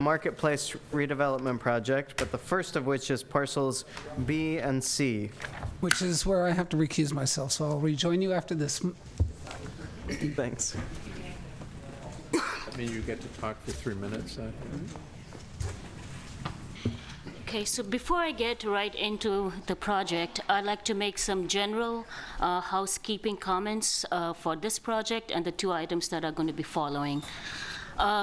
Marketplace redevelopment project, but the first of which is parcels B and C. Which is where I have to recuse myself, so I'll rejoin you after this. Thanks. I mean, you get to talk for 3 minutes. Okay, so before I get right into the project, I'd like to make some general housekeeping comments for this project and the two items that are going to be following.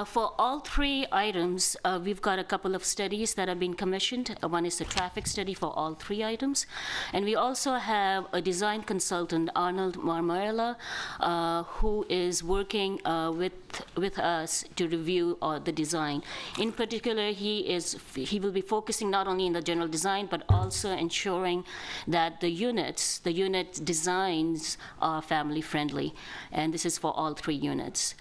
For all three items, we've got a couple of studies that have been commissioned. One is the traffic study for all three items. And we also have a design consultant, Arnold Marmarella, who is working with us to review the design. In particular, he will be focusing not only in the general design, but also ensuring that the unit designs are family friendly. And this is for all three units.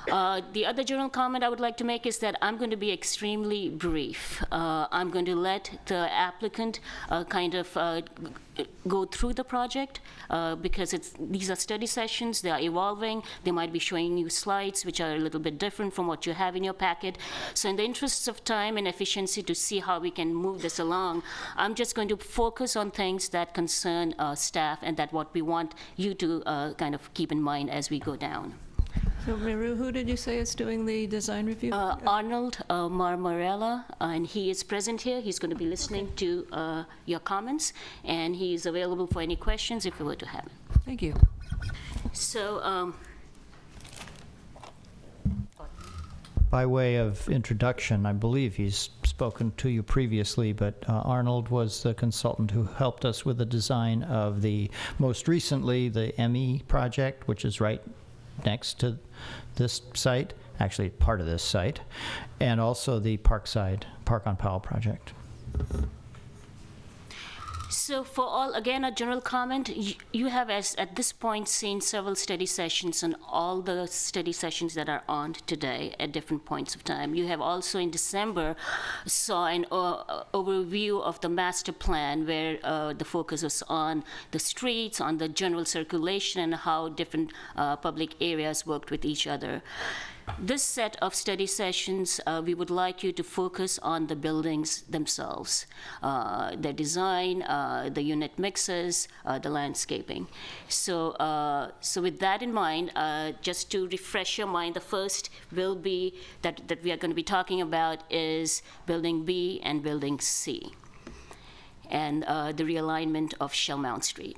The other general comment I would like to make is that I'm going to be extremely brief. I'm going to let the applicant go through the project because these are study sessions, they are evolving, they might be showing you slides which are a little bit different from what you have in your packet. So in the interests of time and efficiency to see how we can move this along, I'm just going to focus on things that concern staff and that what we want you to kind of keep in mind as we go down. So, Meru, who did you say is doing the design review? Arnold Marmarella, and he is present here. He's going to be listening to your comments, and he is available for any questions if you were to have it. Thank you. So, by way of introduction, I believe he's spoken to you previously, but Arnold was the consultant who helped us with the design of most recently, the ME project, which is right next to this site, actually part of this site, and also the Park on Powell project. So for all, again, a general comment, you have at this point seen several study sessions and all the study sessions that are on today at different points of time. You have also in December saw an overview of the master plan where the focus was on the streets, on the general circulation, and how different public areas worked with each other. This set of study sessions, we would like you to focus on the buildings themselves, their design, the unit mixes, the landscaping. So, so with that in mind, just to refresh your mind, the first will be that we are going to be talking about is Building B and Building C, and the realignment of Shellmount Street.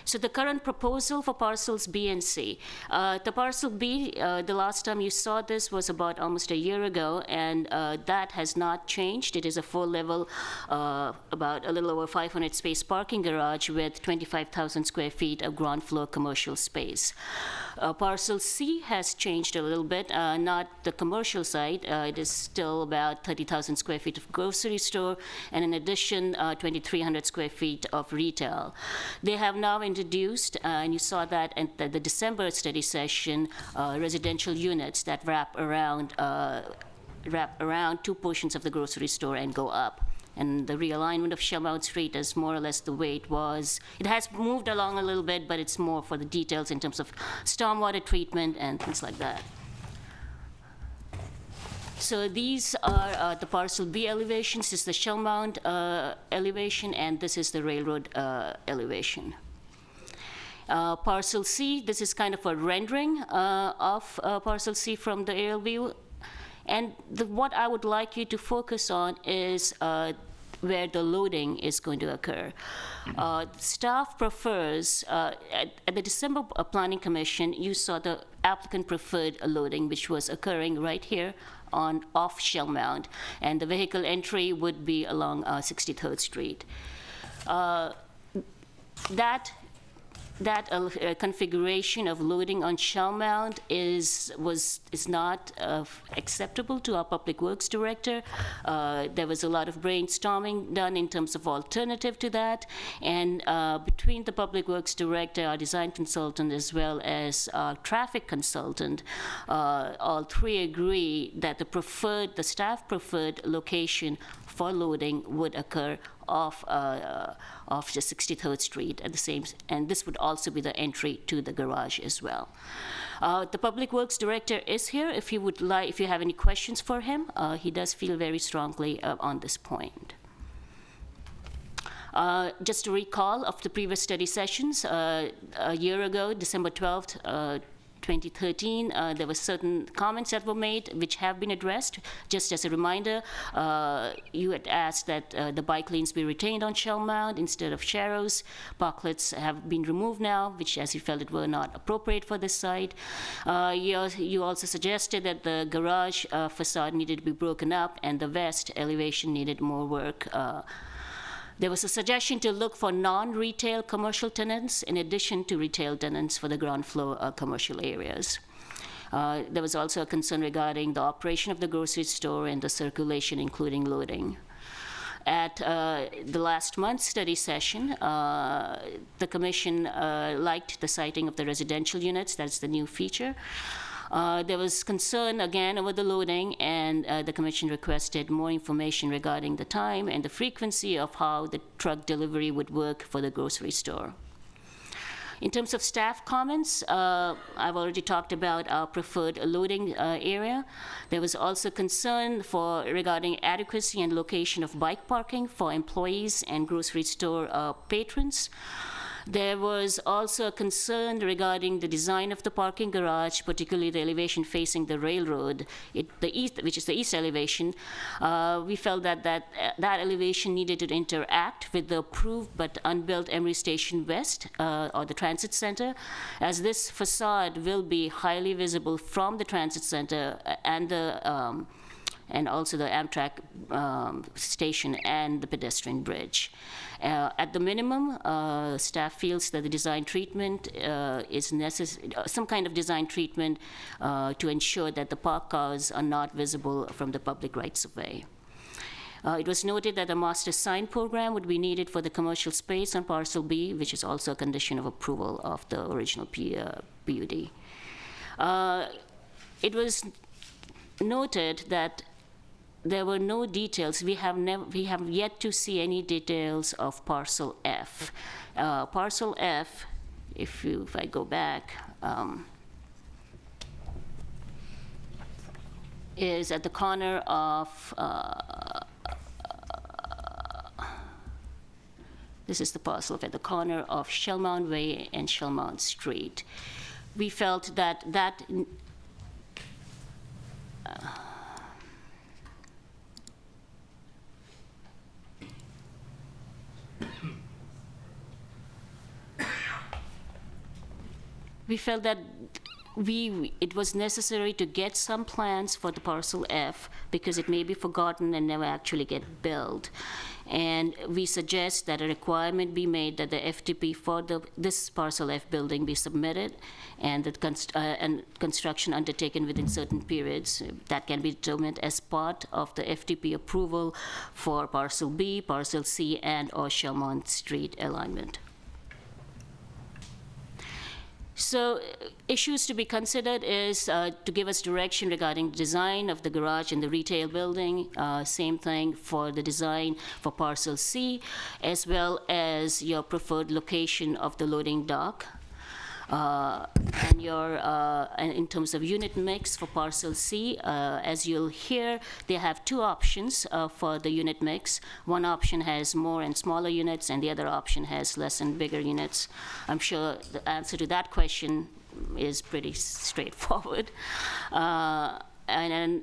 So the current proposal for parcels B and C. The parcel B, the last time you saw this was about almost a year ago, and that has not changed. It is a full-level, about a little over 500 space parking garage with 25,000 square feet of ground floor commercial space. Parcel C has changed a little bit, not the commercial side. It is still about 30,000 square feet of grocery store, and in addition, 2,300 square feet of retail. They have now introduced, and you saw that at the December study session, residential units that wrap around two portions of the grocery store and go up. And the realignment of Shellmount Street is more or less the way it was. It has moved along a little bit, but it's more for the details in terms of stormwater treatment and things like that. So these are the parcel B elevations. This is the Shellmount elevation, and this is the railroad elevation. Parcel C, this is kind of a rendering of parcel C from the aerial view. And what I would like you to focus on is where the loading is going to occur. Staff prefers, at the December Planning Commission, you saw the applicant preferred loading, which was occurring right here off Shellmount, and the vehicle entry would be along 63rd Street. That configuration of loading on Shellmount is not acceptable to our Public Works Director. There was a lot of brainstorming done in terms of alternative to that, and between the Public Works Director, our design consultant, as well as our traffic consultant, all three agree that the staff preferred location for loading would occur of the 63rd Street at the same, and this would also be the entry to the garage as well. The Public Works Director is here. If you would like, if you have any questions for him, he does feel very strongly on this point. Just to recall of the previous study sessions, a year ago, December 12th, 2013, there were certain comments that were made which have been addressed. Just as a reminder, you had asked that the bike lanes be retained on Shell Mound instead of Sharrows. Parklets have been removed now, which, as you felt, it were not appropriate for this site. You also suggested that the garage facade needed to be broken up and the west elevation needed more work. There was a suggestion to look for non-retail commercial tenants in addition to retail tenants for the ground floor commercial areas. There was also a concern regarding the operation of the grocery store and the circulation, including loading. At the last month's study session, the Commission liked the siting of the residential units. That's the new feature. There was concern again over the loading, and the Commission requested more information regarding the time and the frequency of how the truck delivery would work for the grocery store. In terms of staff comments, I've already talked about our preferred loading area. There was also concern regarding adequacy and location of bike parking for employees and grocery store patrons. There was also a concern regarding the design of the parking garage, particularly the elevation facing the railroad, which is the east elevation. We felt that elevation needed to interact with the approved but unbuilt Emery Station West, or the transit center, as this facade will be highly visible from the transit center and also the Amtrak station and the pedestrian bridge. At the minimum, staff feels that the design treatment is necessary, some kind of design treatment to ensure that the parked cars are not visible from the public rights of way. It was noted that a master sign program would be needed for the commercial space on Parcel B, which is also a condition of approval of the original PUD. It was noted that there were no details. We have yet to see any details of Parcel F. Parcel F, if I go back, is at the corner of. This is the parcel at the corner of Shell Mound Way and Shell Mound Street. We felt that we felt that it was necessary to get some plans for the Parcel F because it may be forgotten and never actually get built. And we suggest that a requirement be made that the FTP for this Parcel F building be submitted and that construction undertaken within certain periods that can be determined as part of the FTP approval for Parcel B, Parcel C, and or Shell Mound Street alignment. So issues to be considered is to give us direction regarding the design of the garage and the retail building, same thing for the design for Parcel C, as well as your preferred location of the loading dock. And in terms of unit mix for Parcel C, as you'll hear, they have two options for the unit mix. One option has more and smaller units, and the other option has less and bigger units. I'm sure the answer to that question is pretty straightforward. And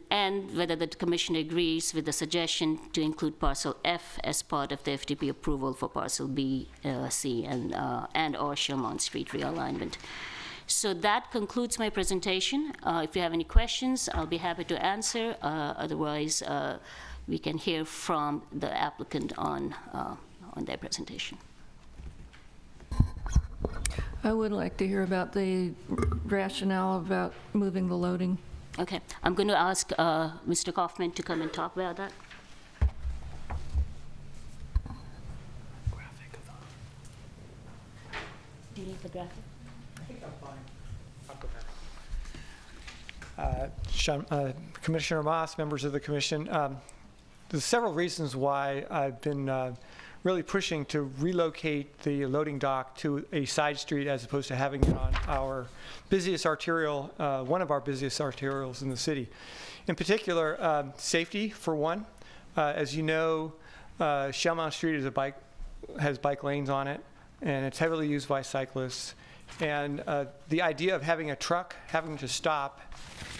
whether the Commission agrees with the suggestion to include Parcel F as part of the FTP approval for Parcel B, C, and or Shell Mound Street realignment. So that concludes my presentation. If you have any questions, I'll be happy to answer. Otherwise, we can hear from the applicant on their presentation. I would like to hear about the rationale about moving the loading. Okay, I'm going to ask Mr. Kaufman to come and talk about that. Do you need the graphic? I think I'm fine. I'll go back. Commissioner Moss, members of the Commission, there's several reasons why I've been really pushing to relocate the loading dock to a side street as opposed to having it on our busiest arterial, one of our busiest arterials in the city. In particular, safety for one. As you know, Shellmount Street has bike lanes on it, and it's heavily used by cyclists. And the idea of having a truck having to stop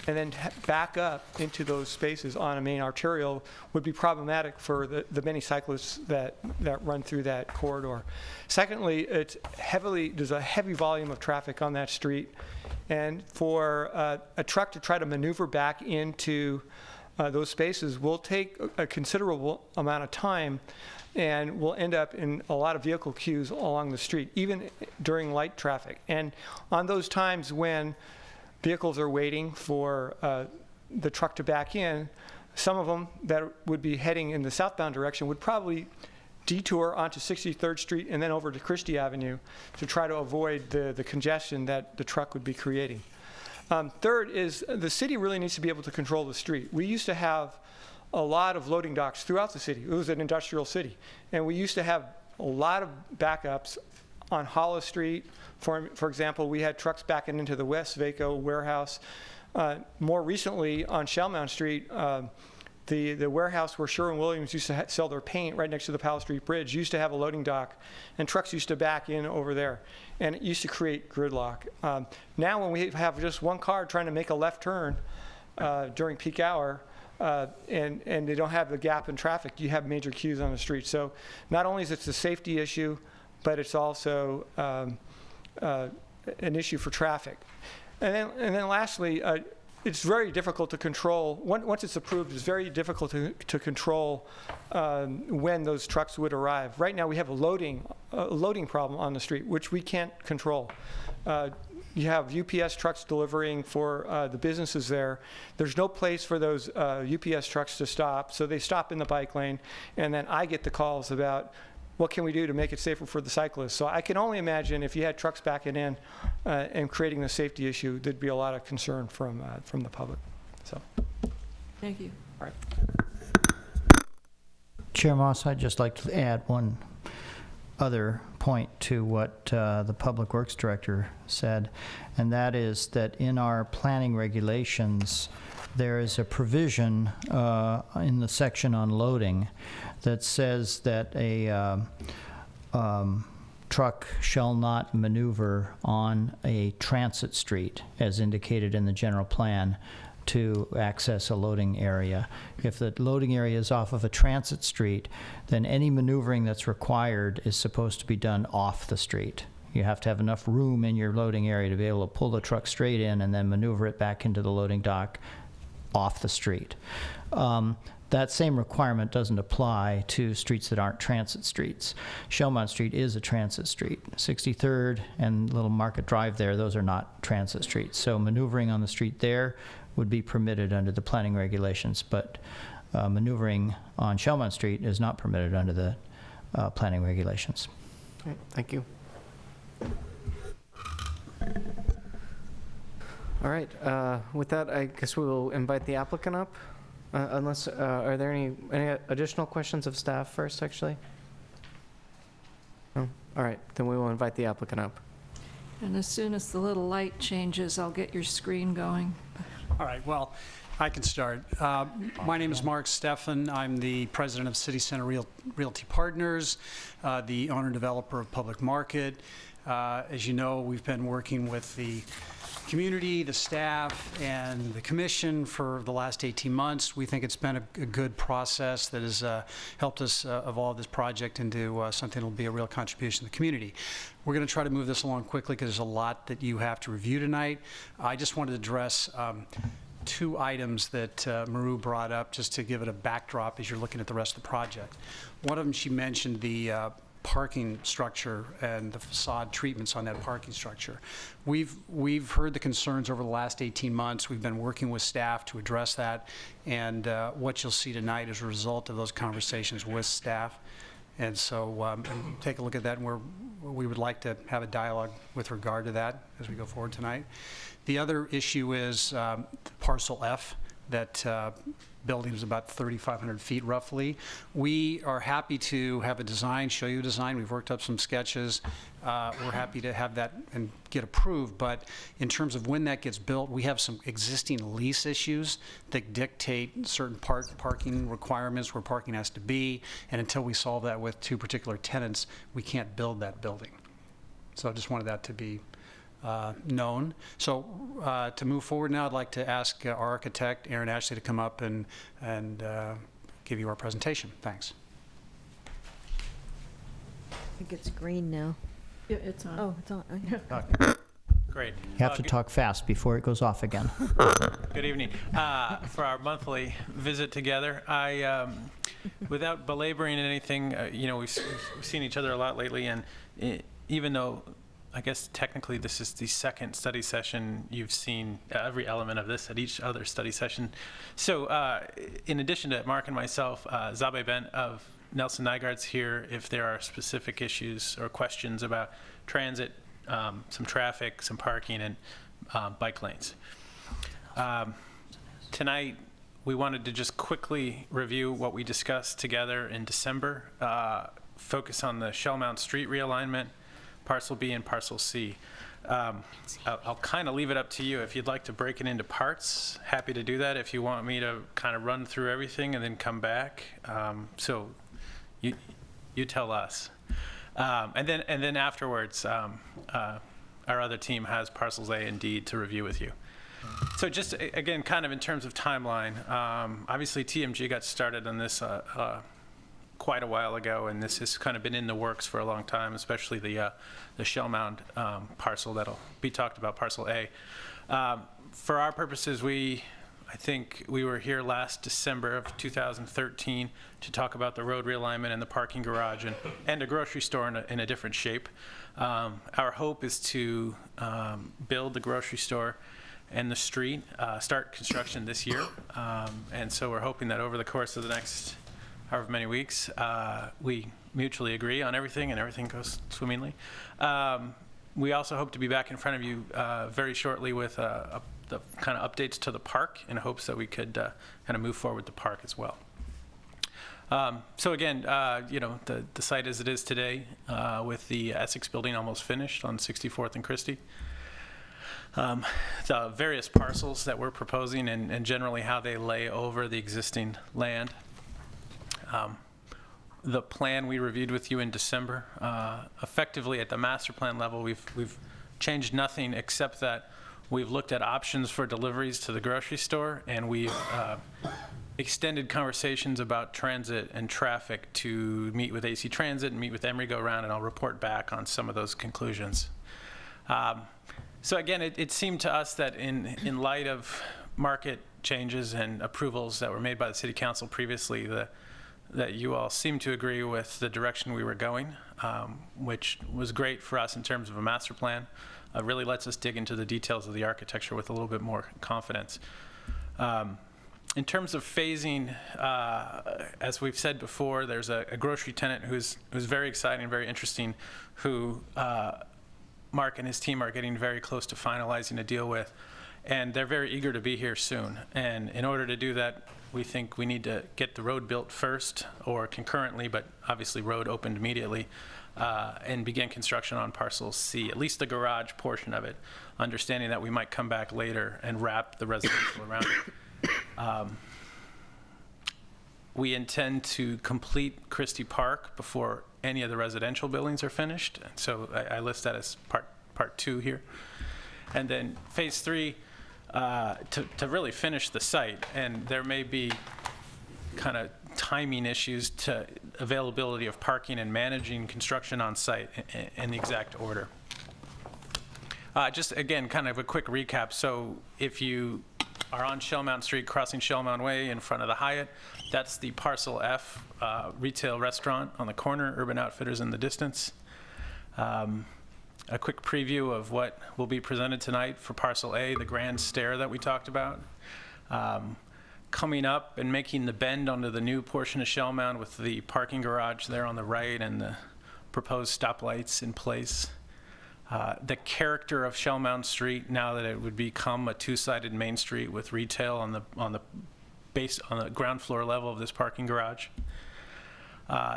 and then back up into those spaces on a main arterial would be problematic for the many cyclists that run through that corridor. Secondly, there's a heavy volume of traffic on that street, and for a truck to try to maneuver back into those spaces will take a considerable amount of time, and will end up in a lot of vehicle queues along the street, even during light traffic. And on those times when vehicles are waiting for the truck to back in, some of them that would be heading in the southbound direction would probably detour onto 63rd Street and then over to Christie Avenue to try to avoid the congestion that the truck would be creating. Third is the city really needs to be able to control the street. We used to have a lot of loading docks throughout the city. It was an industrial city. And we used to have a lot of backups on Hollow Street. For example, we had trucks backing into the West Vaco warehouse. More recently on Shellmount Street, the warehouse where Sherwin-Williams used to sell their paint right next to the Powell Street Bridge used to have a loading dock, and trucks used to back in over there. And it used to create gridlock. Now when we have just one car trying to make a left turn during peak hour, and they don't have the gap in traffic, you have major queues on the street. So not only is it a safety issue, but it's also an issue for traffic. And then lastly, it's very difficult to control. Once it's approved, it's very difficult to control when those trucks would arrive. Right now we have a loading problem on the street, which we can't control. You have UPS trucks delivering for the businesses there. There's no place for those UPS trucks to stop, so they stop in the bike lane, and then I get the calls about what can we do to make it safer for the cyclists. So I can only imagine if you had trucks backing in and creating the safety issue, there'd be a lot of concern from the public. So, Thank you. all right. Chair Moss, I'd just like to add one other point to what the Public Works Director said, and that is that in our planning regulations, there is a provision in the section on loading that says that a truck shall not maneuver on a transit street, as indicated in the general plan, to access a loading area. If the loading area is off of a transit street, then any maneuvering that's required is supposed to be done off the street. You have to have enough room in your loading area to be able to pull the truck straight in and then maneuver it back into the loading dock off the street. That same requirement doesn't apply to streets that aren't transit streets. Shellmount Street is a transit street. 63rd and Little Market Drive there, those are not transit streets. So maneuvering on the street there would be permitted under the planning regulations, but maneuvering on Shellmount Street is not permitted under the planning regulations. Okay, thank you. All right, with that, I guess we will invite the applicant up. Unless, are there any additional questions of staff first, actually? No? All right, then we will invite the applicant up. And as soon as the little light changes, I'll get your screen going. All right, well, I can start. My name is Mark Steffen. I'm the president of City Center Realty Partners, the owner-developer of Public Market. As you know, we've been working with the community, the staff, and the commission for the last 18 months. We think it's been a good process that has helped us evolve this project into something that will be a real contribution to the community. We're going to try to move this along quickly because there's a lot that you have to review tonight. I just wanted to address two items that Maru brought up just to give it a backdrop as you're looking at the rest of the project. One of them, she mentioned the parking structure and the facade treatments on that parking structure. We've heard the concerns over the last 18 months. We've been working with staff to address that, and what you'll see tonight is a result of those conversations with staff. And so take a look at that, and we would like to have a dialogue with regard to that as we go forward tonight. The other issue is parcel F That building is about 3,500 feet roughly. We are happy to have a design, show you a design. We've worked up some sketches. We're happy to have that and get approved, but in terms of when that gets built, we have some existing lease issues that dictate certain parking requirements where parking has to be, and until we solve that with two particular tenants, we can't build that building. So I just wanted that to be known. So to move forward now, I'd like to ask our architect, Aaron Ashley, to come up and give you our presentation. Thanks. I think it's green now. Yeah, it's on. Oh, it's on. Okay. Okay. Great. You have to talk fast before it goes off again. Good evening. For our monthly visit together, without belaboring anything, we've seen each other a lot lately, and even though I guess technically this is the second study session, you've seen every element of this at each other study session. So in addition to Mark and myself, Zabe Bent of Nelson Nygaard's here if there are specific issues or questions about transit, some traffic, some parking, and bike lanes. Tonight, we wanted to just quickly review what we discussed together in December, focus on the Shell Mount Street realignment, Parcel B and Parcel C. I'll kind of leave it up to you. If you'd like to break it into parts, happy to do that. If you want me to kind of run through everything and then come back, so you tell us. And then afterwards, our other team has Parcels A and D to review with you. So just again, kind of in terms of timeline, obviously TMG got started on this quite a while ago, and this has kind of been in the works for a long time, especially the Shell Mound parcel that'll be talked about, Parcel A. For our purposes, I think we were here last December of 2013 to talk about the road realignment and the parking garage and a grocery store in a different shape. Our hope is to build the grocery store and the street, start construction this year. And so we're hoping that over the course of the next however many weeks, we mutually agree on everything and everything goes swimmingly. We also hope to be back in front of you very shortly with the kind of updates to the park in hopes that we could kind of move forward the park as well. So again, the site as it is today with the Essex building almost finished on 64th and Christie. The various parcels that we're proposing and generally how they lay over the existing land. The plan we reviewed with you in December, effectively at the master plan level, we've changed nothing except that we've looked at options for deliveries to the grocery store, and we've extended conversations about transit and traffic to meet with AC Transit and meet with Emery go around, and I'll report back on some of those conclusions. So again, it seemed to us that in light of market changes and approvals that were made by the City Council previously, that you all seemed to agree with the direction we were going, which was great for us in terms of a master plan. Really lets us dig into the details of the architecture with a little bit more confidence. In terms of phasing, as we've said before, there's a grocery tenant who's very exciting, very interesting, who Mark and his team are getting very close to finalizing a deal with, and they're very eager to be here soon. And in order to do that, we think we need to get the road built first, or concurrently, but obviously road opened immediately, and begin construction on Parcel C, at least the garage portion of it, understanding that we might come back later and wrap the residential around it. We intend to complete Christie Park before any of the residential buildings are finished, and so I list that as part 2 here. And then phase 3, to really finish the site, and there may be kind of timing issues to availability of parking and managing construction on site in the exact order. Just again, kind of a quick recap. So if you are on Shell Mound Street, crossing Shell Mound Way in front of the Hyatt, that's the Parcel F retail restaurant on the corner, Urban Outfitters in the distance. A quick preview of what will be presented tonight for Parcel A, the grand stair that we talked about. Coming up and making the bend onto the new portion of Shell Mound with the parking garage there on the right and the proposed stoplights in place. The character of Shell Mound Street, now that it would become a two-sided main street with retail on the ground floor level of this parking garage.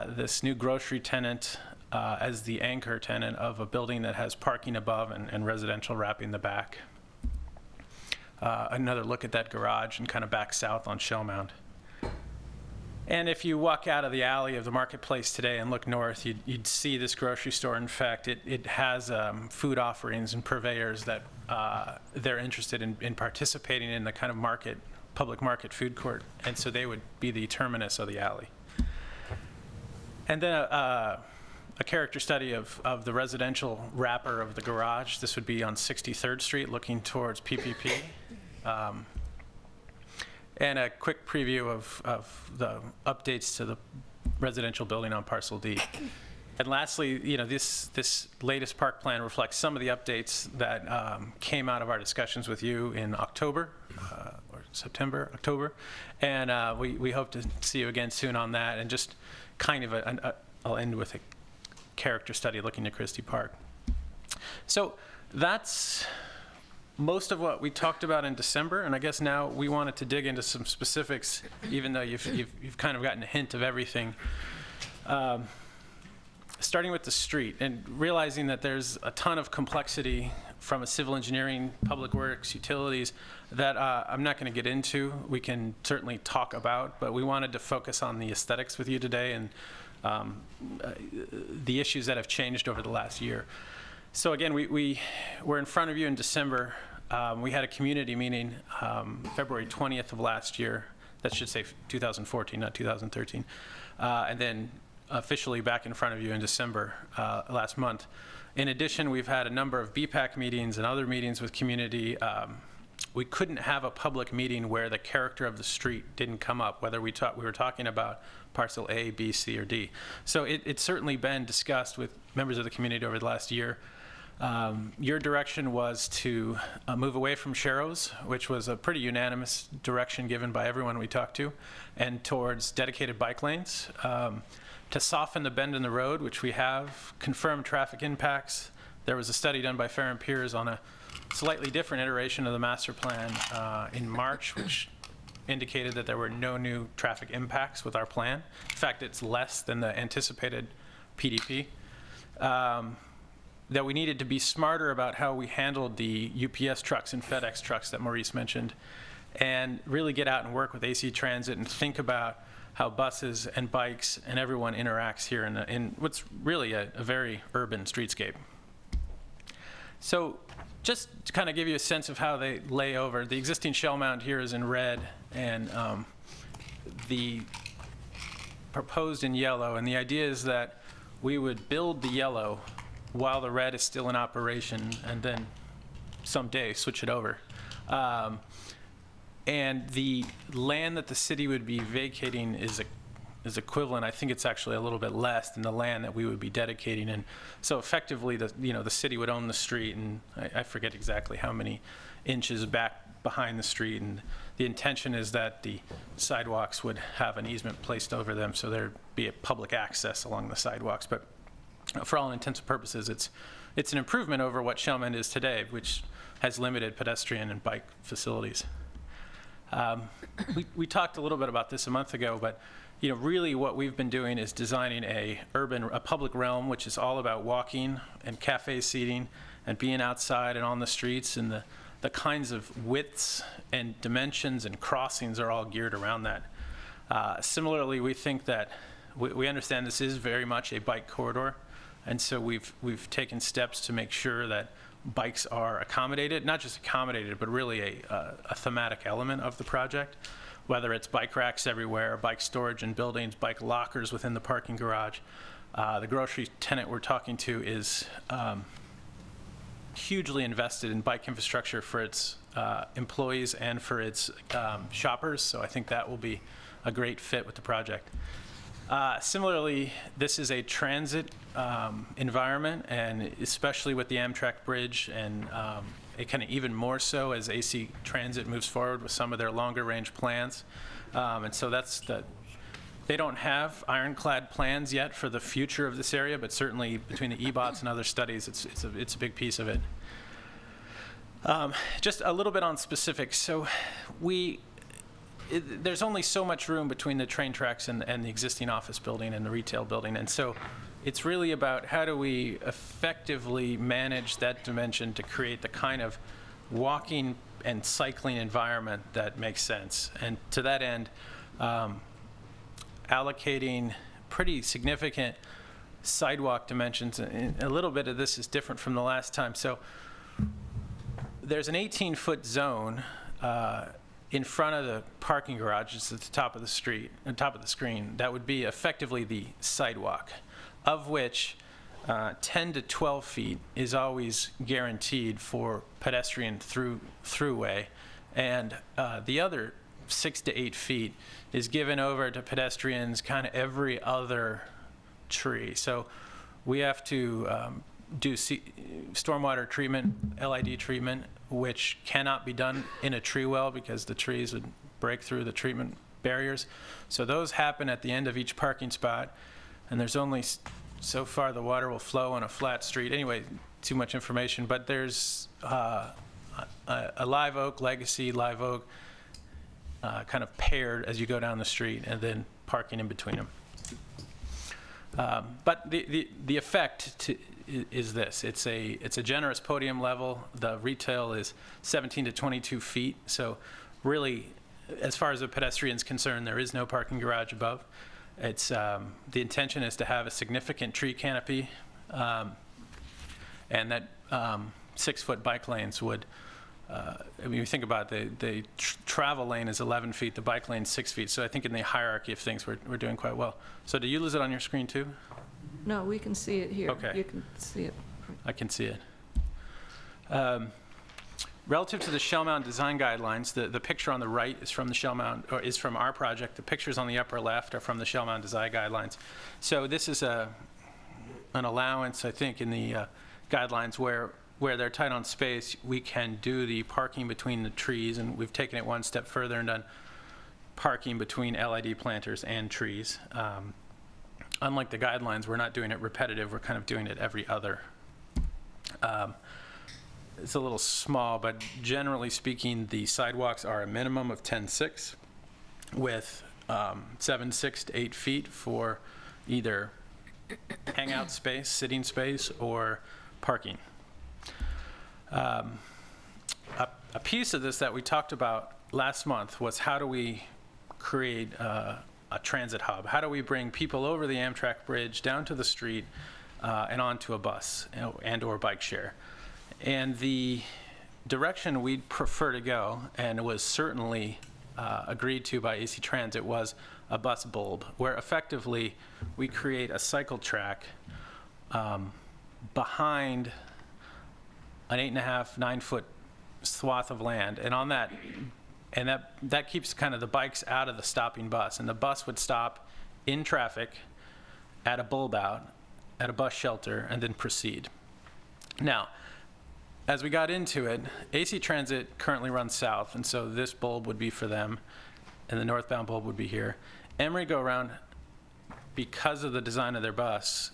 This new grocery tenant as the anchor tenant of a building that has parking above and residential wrapping the back. Another look at that garage and kind of back south on Shell Mound. And if you walk out of the alley of the marketplace today and look north, you'd see this grocery store. In fact, it has food offerings and purveyors that they're interested in participating in the kind of public market food court. And so they would be the terminus of the alley. And then a character study of the residential wrapper of the garage. This would be on 63rd Street looking towards PPP. And a quick preview of the updates to the residential building on Parcel D. And lastly, this latest park plan reflects some of the updates that came out of our discussions with you in October, or September, October. And we hope to see you again soon on that. And just kind of I'll end with a character study looking at Christie Park. So that's most of what we talked about in December, and I guess now we wanted to dig into some specifics, even though you've kind of gotten a hint of everything. Starting with the street, and realizing that there's a ton of complexity from a civil engineering, public works, utilities, that I'm not going to get into. We can certainly talk about, but we wanted to focus on the aesthetics with you today and the issues that have changed over the last year. So again, we were in front of you in December. We had a community meeting February 20th of last year. That should say 2014, not 2013. And then officially back in front of you in December last month. In addition, we've had a number of BPAC meetings and other meetings with community. We couldn't have a public meeting where the character of the street didn't come up, whether we were talking about parcel A, B, C, or D. So it's certainly been discussed with members of the community over the last year. Your direction was to move away from Sharrows, which was a pretty unanimous direction given by everyone we talked to, and towards dedicated bike lanes, to soften the bend in the road, which we have, confirm traffic impacts. There was a study done by Farron Piers on a slightly different iteration of the master plan in March, which indicated that there were no new traffic impacts with our plan. In fact, it's less than the anticipated PDP. That we needed to be smarter about how we handled the UPS trucks and FedEx trucks that Maurice mentioned, and really get out and work with AC Transit and think about how buses and bikes and everyone interacts here in what's really a very urban streetscape. So just to kind of give you a sense of how they lay over, the existing shell mound here is in red, and the proposed in yellow. And the idea is that we would build the yellow while the red is still in operation, and then someday switch it over. And the land that the city would be vacating is equivalent. I think it's actually a little bit less than the land that we would be dedicating. And so effectively, the city would own the street, and I forget exactly how many inches back behind the street. And the intention is that the sidewalks would have an easement placed over them, so there'd be a public access along the sidewalks. But for all intents and purposes, it's an improvement over what Shellman is today, which has limited pedestrian and bike facilities. We talked a little bit about this a month ago, but really what we've been doing is designing a public realm, which is all about walking and cafe seating and being outside and on the streets, and the kinds of widths and dimensions and crossings are all geared around that. Similarly, we think that we understand this is very much a bike corridor. And so we've taken steps to make sure that bikes are accommodated, not just accommodated, but really a thematic element of the project, whether it's bike racks everywhere, bike storage in buildings, bike lockers within the parking garage. The grocery tenant we're talking to is hugely invested in bike infrastructure for its employees and for its shoppers, so I think that will be a great fit with the project. Similarly, this is a transit environment, and especially with the Amtrak bridge, and it kind of even more so as AC Transit moves forward with some of their longer range plans. And so that's They don't have ironclad plans yet for the future of this area, but certainly between the EBOTs and other studies, it's a big piece of it. Just a little bit on specifics. So there's only so much room between the train tracks and the existing office building and the retail building. And so it's really about how do we effectively manage that dimension to create the kind of walking and cycling environment that makes sense. And to that end, allocating pretty significant sidewalk dimensions. And a little bit of this is different from the last time. So there's an 18-foot zone in front of the parking garages at the top of the street, on top of the screen. That would be effectively the sidewalk, of which 10 to 12 feet is always guaranteed for pedestrian throughway, and the other 6 to 8 feet is given over to pedestrians kind of every other tree. So we have to do stormwater treatment, LID treatment, which cannot be done in a tree well because the trees would break through the treatment barriers. So those happen at the end of each parking spot, and there's only so far the water will flow on a flat street. Anyway, too much information, but there's a live oak, legacy live oak, kind of paired as you go down the street, and then parking in between them. But the effect is this: it's a generous podium level. The retail is 17 to 22 feet. So really, as far as the pedestrian's concerned, there is no parking garage above. It's the intention is to have a significant tree canopy, and that 6-foot bike lanes would. I mean, you think about the travel lane is 11 feet, the bike lane 6 feet. So I think in the hierarchy of things, we're doing quite well. So do you lose it on your screen too? No, we can see it here. Okay. You can see it. I can see it. Relative to the shell mount design guidelines, the picture on the right is from the shell mount, or is from our project. The pictures on the upper left are from the shell mount design guidelines. So this is an allowance, I think, in the guidelines where they're tight on space, we can do the parking between the trees, and we've taken it one step further and done parking between LID planters and trees. Unlike the guidelines, we're not doing it repetitive, we're kind of doing it every other. It's a little small, but generally speaking, the sidewalks are a minimum of 10.6 with 7.6 to 8 feet for either hangout space, sitting space, or parking. A piece of this that we talked about last month was how do we create a transit hub? How do we bring people over the Amtrak bridge down to the street and onto a bus and or bike share? And the direction we'd prefer to go, and it was certainly agreed to by AC Transit, was a bus bulb, where effectively we create a cycle track behind an 8.5, 9-foot swath of land, and on that, and that keeps kind of the bikes out of the stopping bus, and the bus would stop in traffic at a bulb out, at a bus shelter, and then proceed. Now, as we got into it, AC Transit currently runs south, and so this bulb would be for them, and the northbound bulb would be here. Emery Go Round, because of the design of their bus,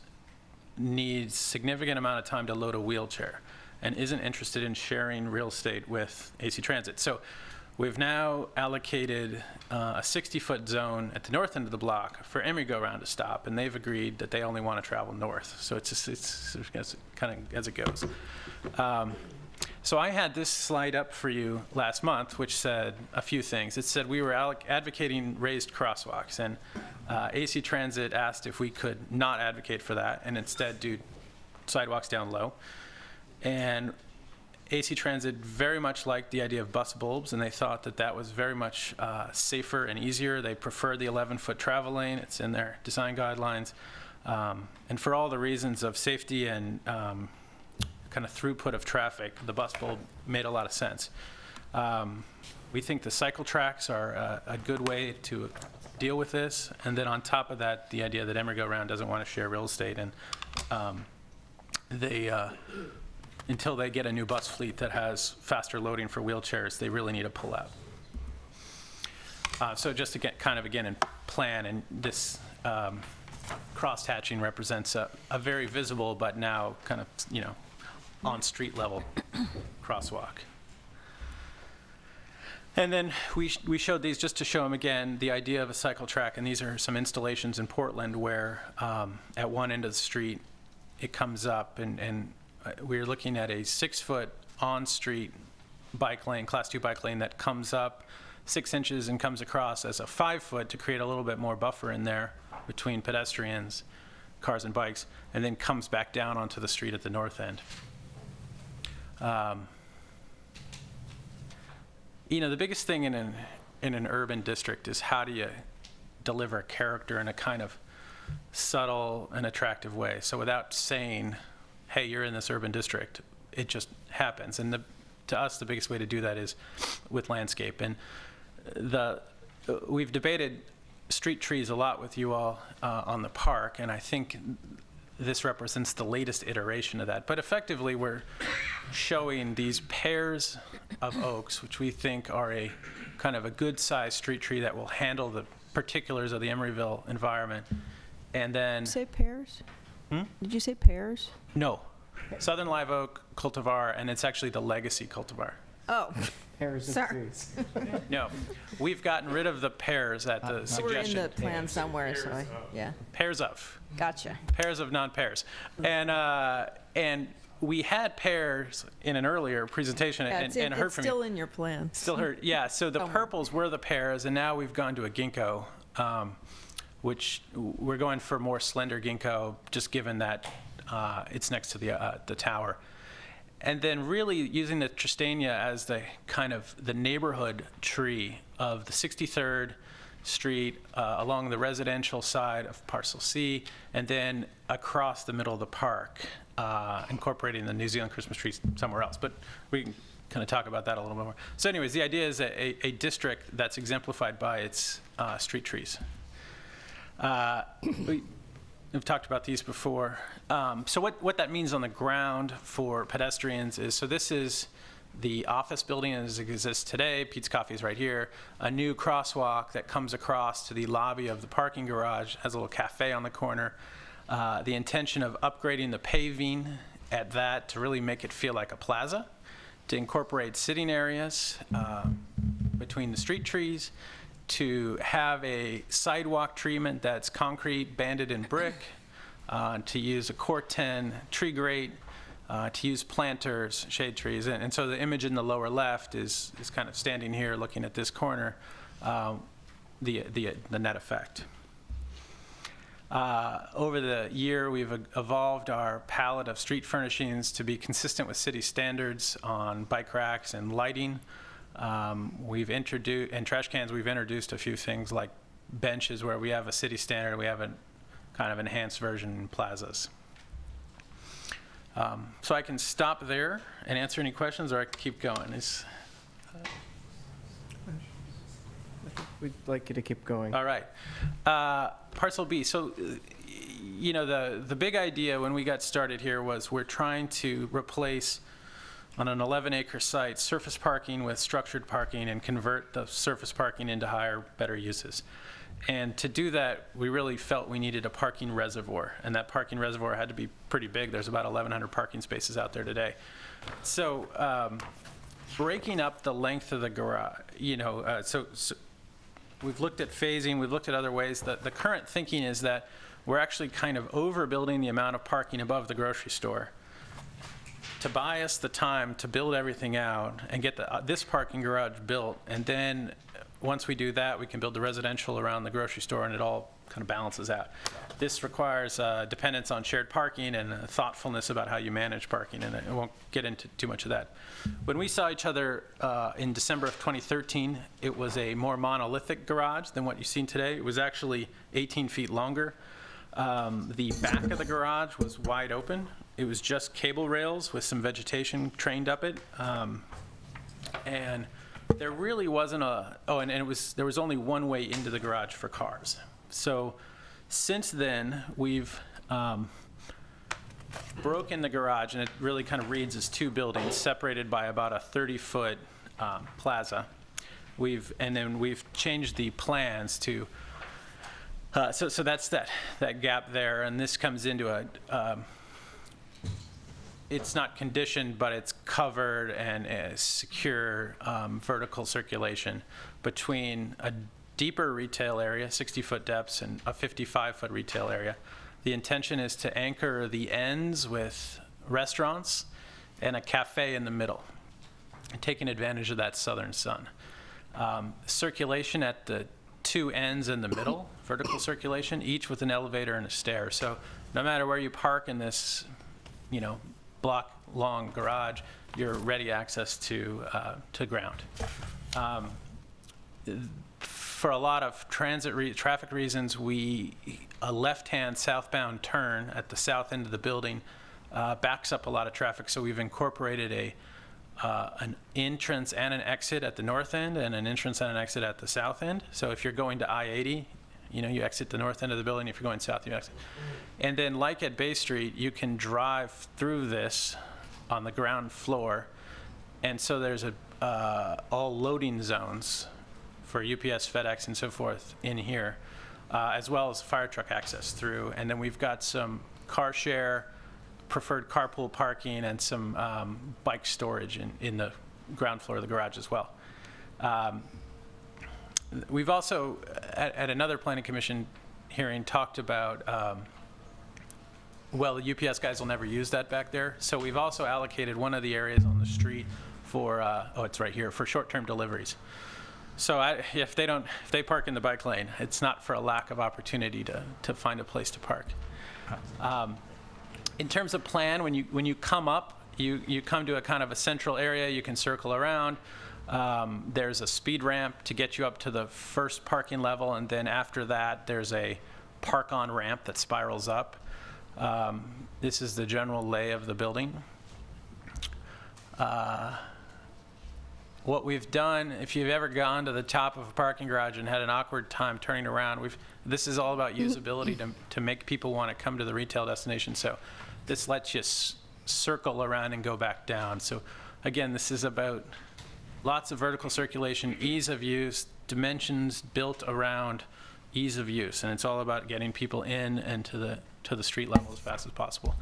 needs significant amount of time to load a wheelchair and isn't interested in sharing real estate with AC Transit. So we've now allocated a 60-foot zone at the north end of the block for Emery Go Round to stop, and they've agreed that they only want to travel north. So it's kind of as it goes. So I had this slide up for you last month, which said a few things. It said we were advocating raised crosswalks, and AC Transit asked if we could not advocate for that and instead do sidewalks down low. And AC Transit very much liked the idea of bus bulbs, and they thought that that was very much safer and easier. They preferred the 11-foot travel lane. It's in their design guidelines. And for all the reasons of safety and kind of throughput of traffic, the bus bulb made a lot of sense. We think the cycle tracks are a good way to deal with this. And then on top of that, the idea that Emery Go Round doesn't want to share real estate, and until they get a new bus fleet that has faster loading for wheelchairs, they really need to pull out. So just to get kind of, again, in plan, and this cross-hatching represents a very visible but now kind of, on street level crosswalk. And then we showed these just to show them again, the idea of a cycle track, and these are some installations in Portland where at one end of the street it comes up, and we're looking at a 6-foot on-street bike lane, Class 2 bike lane that comes up 6 inches and comes across as a 5-foot to create a little bit more buffer in there between pedestrians, cars and bikes, and then comes back down onto the street at the north end. The biggest thing in an urban district is how do you deliver character in a kind of subtle and attractive way. So without saying, hey, you're in this urban district, it just happens. And to us, the biggest way to do that is with landscape. And we've debated street trees a lot with you all on the park, and I think this represents the latest iteration of that. But effectively, we're showing these pairs of oaks, which we think are a kind of a good-sized street tree that will handle the particulars of the Emeryville environment. And then... Did you say pears? Hmm? Did you say pears? No. Southern live oak cultivar, and it's actually the legacy cultivar. Oh. Pairs of Sorry. trees. No, we've gotten rid of the pears at the We're in suggestion. the plan somewhere, so yeah. Pairs of. Gotcha. Pairs of non-pairs. And we had pears in an earlier presentation Yeah, and heard it's from still you. in your plan. Still heard, yeah. So the Somewhere. purples were the pears, and now we've gone to a ginkgo, which we're going for more slender ginkgo, just given that it's next to the tower. And then really using the Tristania as the kind of the neighborhood tree of the 63rd Street along the residential side of Parcel C, and then across the middle of the park, incorporating the New Zealand Christmas trees somewhere else. But we can kind of talk about that a little bit more. So anyways, the idea is a district that's exemplified by its street trees. We've talked about these before. So what that means on the ground for pedestrians is, so this is the office building as it exists today. Pete's Coffee is right here. A new crosswalk that comes across to the lobby of the parking garage, has a little cafe on the corner. The intention of upgrading the paving at that to really make it feel like a plaza, to incorporate sitting areas between the street trees, to have a sidewalk treatment that's concrete banded in brick, to use a Corten tree grate, to use planters, shade trees. And so the image in the lower left is kind of standing here looking at this corner, the net effect. Over the year, we've evolved our palette of street furnishings to be consistent with city standards on bike racks and lighting. We've introduced, and trash cans, we've introduced a few things like benches where we have a city standard, we have a kind of enhanced version in plazas. So I can stop there and answer any questions, or I can keep going. We'd like you to keep going. All right. Parcel B. So, the big idea when we got started here was we're trying to replace, on an 11-acre site, surface parking with structured parking and convert the surface parking into higher, better uses. And to do that, we really felt we needed a parking reservoir, and that parking reservoir had to be pretty big. There's about 1,100 parking spaces out there today. So breaking up the length of the garage, so we've looked at phasing, we've looked at other ways. The current thinking is that we're actually kind of overbuilding the amount of parking above the grocery store to buy us the time to build everything out and get this parking garage built. And then once we do that, we can build the residential around the grocery store, and it all kind of balances out. This requires dependence on shared parking and thoughtfulness about how you manage parking, and I won't get into too much of that. When we saw each other in December of 2013, it was a more monolithic garage than what you've seen today. It was actually 18 feet longer. The back of the garage was wide open. It was just cable rails with some vegetation trained up it. And there really wasn't there was only one way into the garage for cars. So since then, we've broken the garage, and it really kind of reads as two buildings separated by about a 30-foot plaza. And then we've changed the plans to So that's that gap there, and this comes into it's not conditioned, but it's covered and a secure vertical circulation between a deeper retail area, 60-foot depths, and a 55-foot retail area. The intention is to anchor the ends with restaurants and a cafe in the middle, and taking advantage of that southern sun. Circulation at the two ends in the middle, vertical circulation, each with an elevator and a stair. So no matter where you park in this, block-long garage, you're ready access to ground. For a lot of traffic reasons, a left-hand southbound turn at the south end of the building backs up a lot of traffic, so we've incorporated an entrance and an exit at the north end and an entrance and an exit at the south end. So if you're going to I-80, you exit the north end of the building. If you're going south, you exit. And then like at Bay Street, you can drive through this on the ground floor. And so there's all loading zones for UPS, FedEx, and so forth in here, as well as fire truck access through. And then we've got some car share, preferred carpool parking, and some bike storage in the ground floor of the garage as well. We've also, at another planning commission hearing, talked about, the UPS guys will never use that back there. So we've also allocated one of the areas on the street for, it's right here, for short-term deliveries. So if they park in the bike lane, it's not for a lack of opportunity to find a place to park. In terms of plan, when you come up, you come to a kind of a central area. You can circle around. There's a speed ramp to get you up to the first parking level, and then after that, there's a park-on ramp that spirals up. This is the general lay of the building. What we've done, if you've ever gone to the top of a parking garage and had an awkward time turning around, this is all about usability to make people want to come to the retail destination. So this lets you circle around and go back down. So again, this is about lots of vertical circulation, ease of use, dimensions built around ease of use, and it's all about getting people in and to the street level as fast as possible.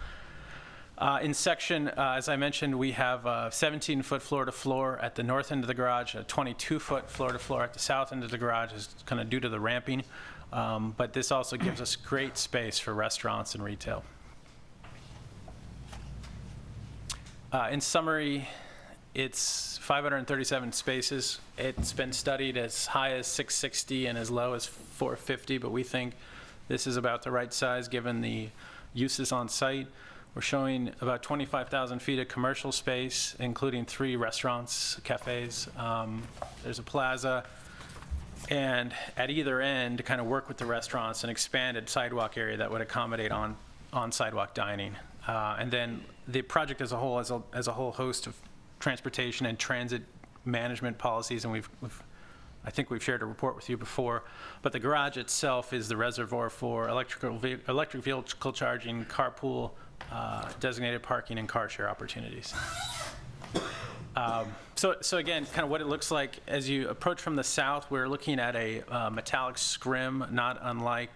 In section, as I mentioned, we have a 17-foot floor-to-floor at the north end of the garage, a 22-foot floor-to-floor at the south end of the garage, is kind of due to the ramping. But this also gives us great space for restaurants and retail. In summary, it's 537 spaces. It's been studied as high as 660 and as low as 450, but we think this is about the right size given the uses on site. We're showing about 25,000 feet of commercial space, including 3 restaurants, cafes. There's a plaza, and at either end, to kind of work with the restaurants, an expanded sidewalk area that would accommodate on sidewalk dining. And then the project as a whole has a whole host of transportation and transit management policies, and I think we've shared a report with you before, but the garage itself is the reservoir for electric vehicle charging, carpool, designated parking, and car share opportunities. So again, kind of what it looks like as you approach from the south, we're looking at a metallic scrim, not unlike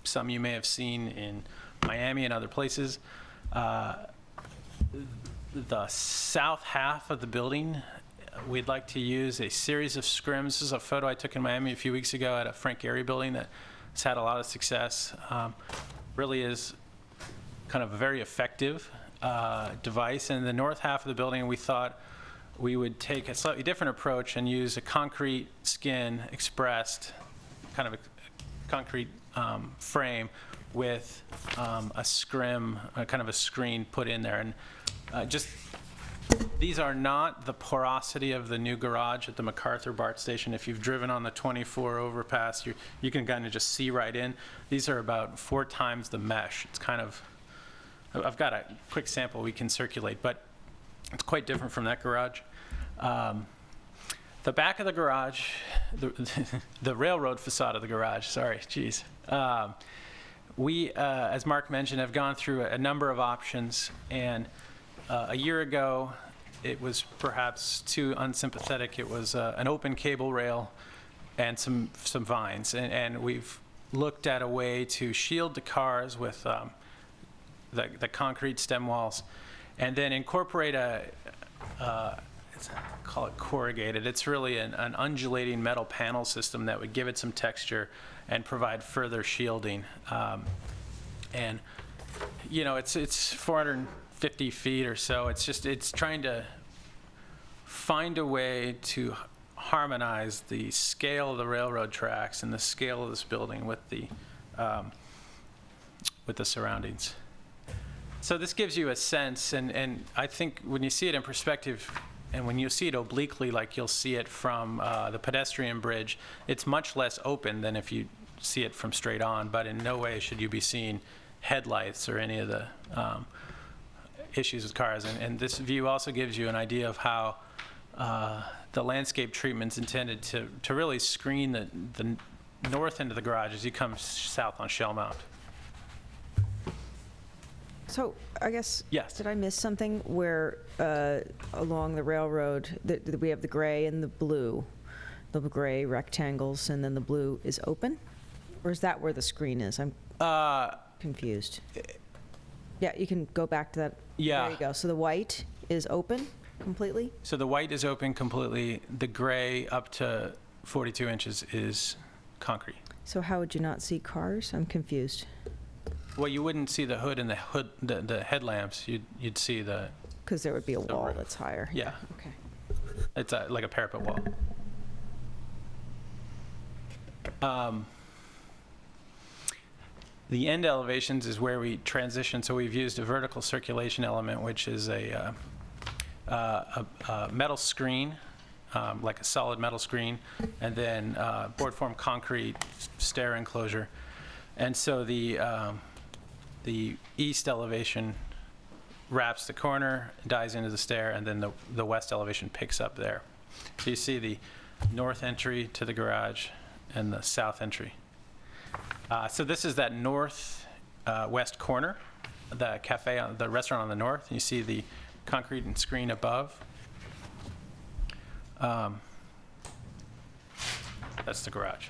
some you may have seen in Miami and other places. The south half of the building, we'd like to use a series of scrims. This is a photo I took in Miami a few weeks ago at a Frank Gehry building that has had a lot of success. Really is kind of a very effective device. And the north half of the building, we thought we would take a slightly different approach and use a concrete skin expressed, kind of a concrete frame with a scrim, kind of a screen put in there. And these are not the porosity of the new garage at the MacArthur BART station. If you've driven on the 24 overpass, you can kind of just see right in. These are about 4 times the mesh. It's kind of, I've got a quick sample we can circulate, but it's quite different from that garage. The back of the garage, the railroad facade of the garage, sorry, geez. We, as Mark mentioned, have gone through a number of options, and a year ago, it was perhaps too unsympathetic. It was an open cable rail and some vines, and we've looked at a way to shield the cars with the concrete stem walls, and then incorporate call it corrugated. It's really an undulating metal panel system that would give it some texture and provide further shielding. And you know, it's 450 feet or so. It's trying to find a way to harmonize the scale of the railroad tracks and the scale of this building with the surroundings. So this gives you a sense, and I think when you see it in perspective, and when you see it obliquely, like you'll see it from the pedestrian bridge, it's much less open than if you see it from straight on, but in no way should you be seeing headlights or any of the issues with cars. And this view also gives you an idea of how the landscape treatment's intended to really screen the north end of the garage as you come south on Shell Mount. So I guess, Yes. did I miss something where along the railroad, we have the gray and the gray rectangles, and then the blue is open? Or is that where the screen is? I'm confused. Yeah, you can go back to that. Yeah. There you go. So the white is open completely? So the white is open completely. The gray up to 42 inches is concrete. So how would you not see cars? I'm confused. Well, you wouldn't see the hood and the headlamps. You'd see the. Because there would be a wall roof. that's higher. Yeah. Okay. It's like a parapet wall. The end elevations is where we transition. So we've used a vertical circulation element, which is a metal screen, like a solid metal screen, and then board form concrete stair enclosure. And so the east elevation wraps the corner, dives into the stair, and then the west elevation picks up there. So you see the north entry to the garage and the south entry. So this is that north west corner, the cafe, the restaurant on the north. And you see the concrete and screen above. That's the garage.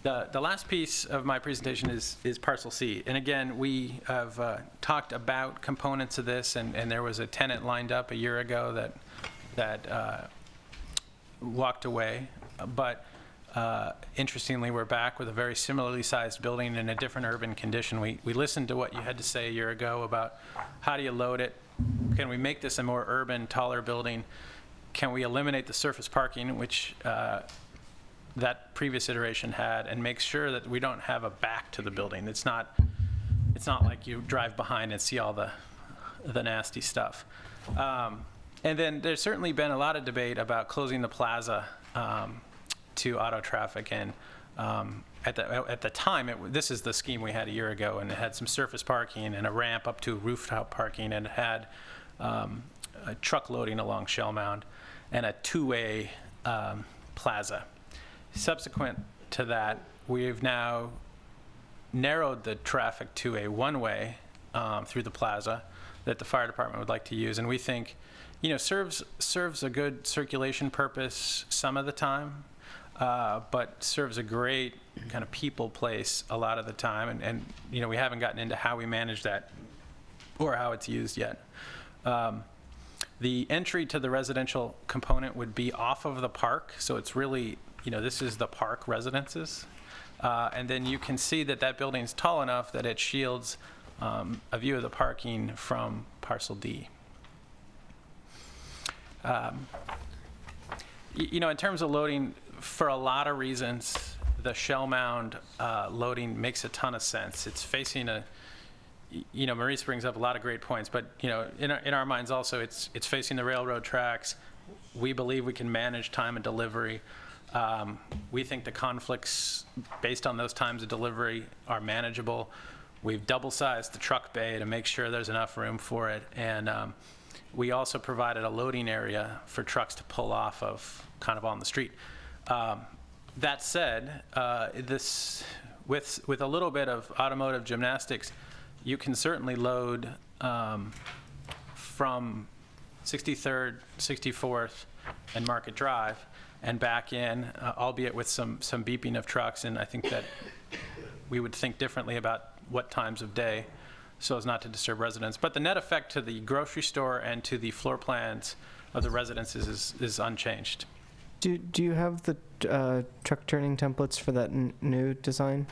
The last piece of my presentation is Parcel C. And again, we have talked about components of this, and there was a tenant lined up a year ago that walked away. But interestingly, we're back with a very similarly sized building in a different urban condition. We listened to what you had to say a year ago about how do you load it? Can we make this a more urban, taller building? Can we eliminate the surface parking, which that previous iteration had, and make sure that we don't have a back to the building? It's not like you drive behind and see all the nasty stuff. And then there's certainly been a lot of debate about closing the plaza to auto traffic, and at the time, this is the scheme we had a year ago, and it had some surface parking and a ramp up to rooftop parking, and it had a truck loading along Shell Mound and a two-way plaza. Subsequent to that, we've now narrowed the traffic to a one-way through the plaza that the fire department would like to use, and we think, you know, serves a good circulation purpose some of the time, but serves a great kind of people place a lot of the time, and you know, we haven't gotten into how we manage that or how it's used yet. The entry to the residential component would be off of the park, so it's really, you know, this is the park residences. And then you can see that building's tall enough that it shields a view of the parking from Parcel D. You know, in terms of loading, for a lot of reasons, the Shell Mound loading makes a ton of sense. It's facing you know, Maurice brings up a lot of great points, but you know, in our minds also, it's facing the railroad tracks. We believe we can manage time and delivery. We think the conflicts based on those times of delivery are manageable. We've double-sized the truck bay to make sure there's enough room for it, and we also provided a loading area for trucks to pull off of, kind of on the street. That said, this with a little bit of automotive gymnastics, you can certainly load from 63rd, 64th, and Market Drive and back in, albeit with some beeping of trucks. And I think that we would think differently about what times of day so as not to disturb residents. But the net effect to the grocery store and to the floor plans of the residences is unchanged. Do you have the truck turning templates for that new design?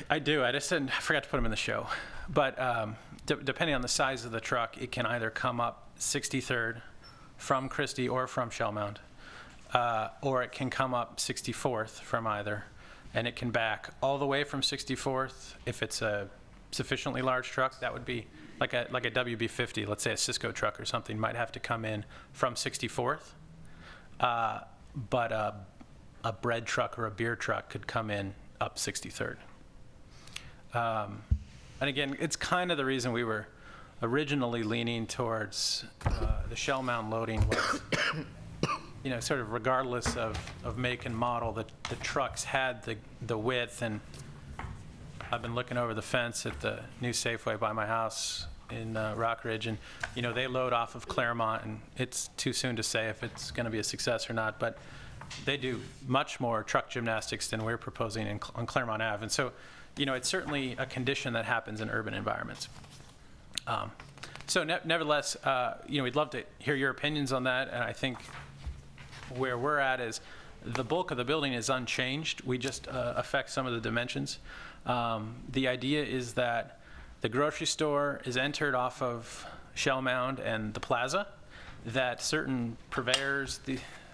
I do. I forgot to put them in the show. But depending on the size of the truck, it can either come up 63rd from Christie or from Shellmound, or it can come up 64th from either, and it can back all the way from 64th. If it's a sufficiently large truck, that would be like a WB50, let's say a Cisco truck or something, might have to come in from 64th. But a bread truck or a beer truck could come in up 63rd. And again, it's kind of the reason we were originally leaning towards the Shellmound loading was, sort of regardless of make and model, the trucks had the width. And I've been looking over the fence at the new Safeway by my house in Rockridge, and they load off of Claremont, and it's too soon to say if it's going to be a success or not, but they do much more truck gymnastics than we're proposing on Claremont Ave. And so, it's certainly a condition that happens in urban environments. So nevertheless, we'd love to hear your opinions on that, and I think where we're at is the bulk of the building is unchanged. We just affect some of the dimensions. The idea is that the grocery store is entered off of Shellmound and the plaza, that certain purveyors,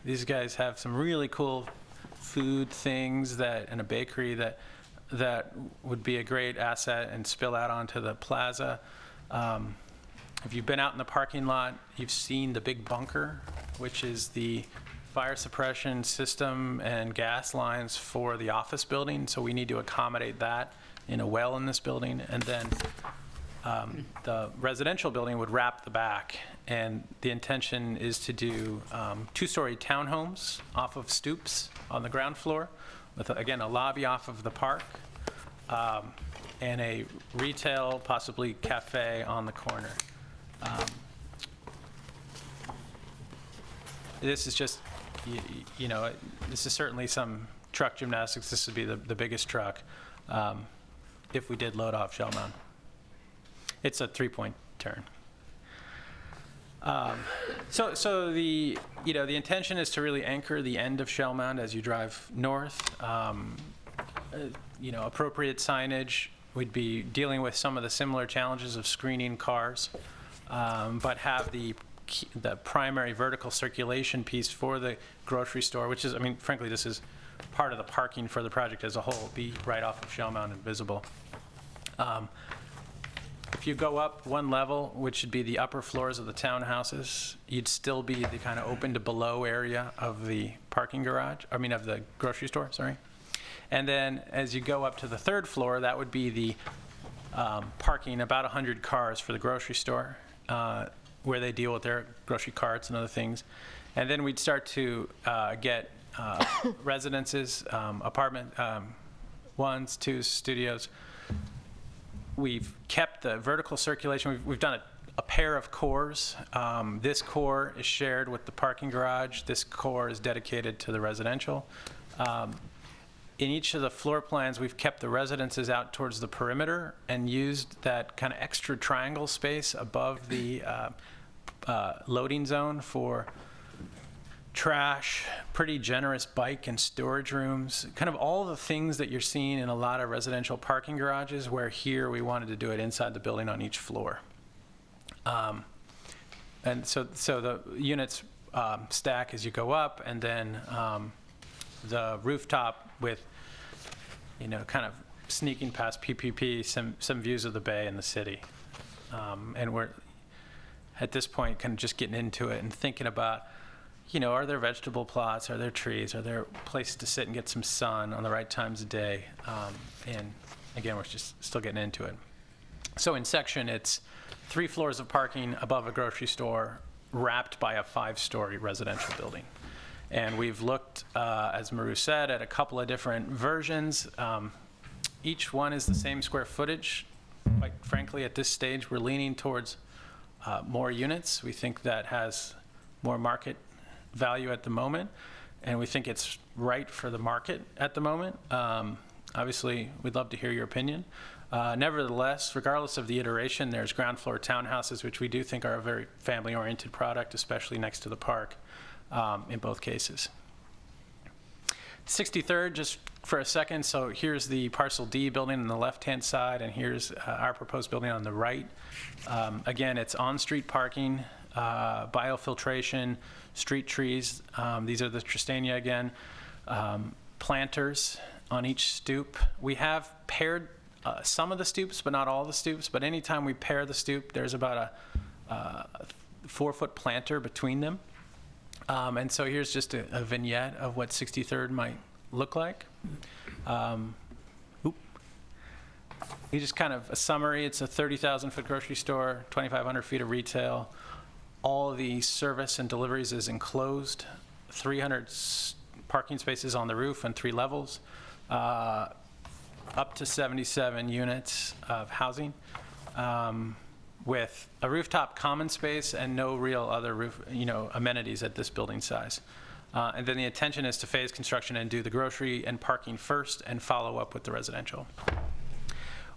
these guys have some really cool food things and a bakery that would be a great asset and spill out onto the plaza. If you've been out in the parking lot, you've seen the big bunker, which is the fire suppression system and gas lines for the office building. So we need to accommodate that in a well in this building. And then the residential building would wrap the back. And the intention is to do 2-story townhomes off of stoops on the ground floor with, again, a lobby off of the park and a retail, possibly cafe on the corner. This is just, this is certainly some truck gymnastics. This would be the biggest truck if we did load off Shellmound. It's a 3-point turn. So the intention is to really anchor the end of Shellmound as you drive north. Appropriate signage. We'd be dealing with some of the similar challenges of screening cars, but have the primary vertical circulation piece for the grocery store, which is, frankly, this is part of the parking for the project as a whole, be right off of Shellmound and visible. If you go up one level, which would be the upper floors of the townhouses, you'd still be the kind of open to below area of the parking garage, of the grocery store, sorry. And then as you go up to the third floor, that would be the parking about 100 cars for the grocery store, where they deal with their grocery carts and other things. And then we'd start to get residences, apartment 1s, 2s, studios. We've kept the vertical circulation. We've done a pair of cores. This core is shared with the parking garage. This core is dedicated to the residential. In each of the floor plans, we've kept the residences out towards the perimeter and used that kind of extra triangle space above the loading zone for trash, pretty generous bike and storage rooms, kind of all the things that you're seeing in a lot of residential parking garages, where here we wanted to do it inside the building on each floor. And so the units stack as you go up, and then the rooftop with, kind of sneaking past PPP, some views of the bay and the city. And we're, at this point, kind of just getting into it and thinking about, are there vegetable plots? Are there trees? Are there places to sit and get some sun on the right times of day? And again, we're just still getting into it. So in section, it's 3 floors of parking above a grocery store, wrapped by a 5-story residential building. And we've looked, as Maru said, at a couple of different versions. Each one is the same square footage. Quite frankly, at this stage, we're leaning towards more units. We think that has more market value at the moment, and we think it's right for the market at the moment. Obviously, we'd love to hear your opinion. Nevertheless, regardless of the iteration, there's ground floor townhouses, which we do think are a very family-oriented product, especially next to the park in both cases. 63rd, just for a second, so here's the Parcel D building on the left-hand side, and here's our proposed building on the right. Again, it's on-street parking, biofiltration, street trees. These are the Tristania again. Planters on each stoop. We have paired some of the stoops, but not all the stoops. But anytime we pair the stoop, there's about a 4-foot planter between them. And so here's just a vignette of what 63rd might look like. You just kind of a summary. It's a 30,000-foot grocery store, 2,500 feet of retail. All of the service and deliveries is enclosed. 300 parking spaces on the roof and 3 levels. Up to 77 units of housing. With a rooftop common space and no real other amenities at this building size. And then the intention is to phase construction and do the grocery and parking first and follow up with the residential.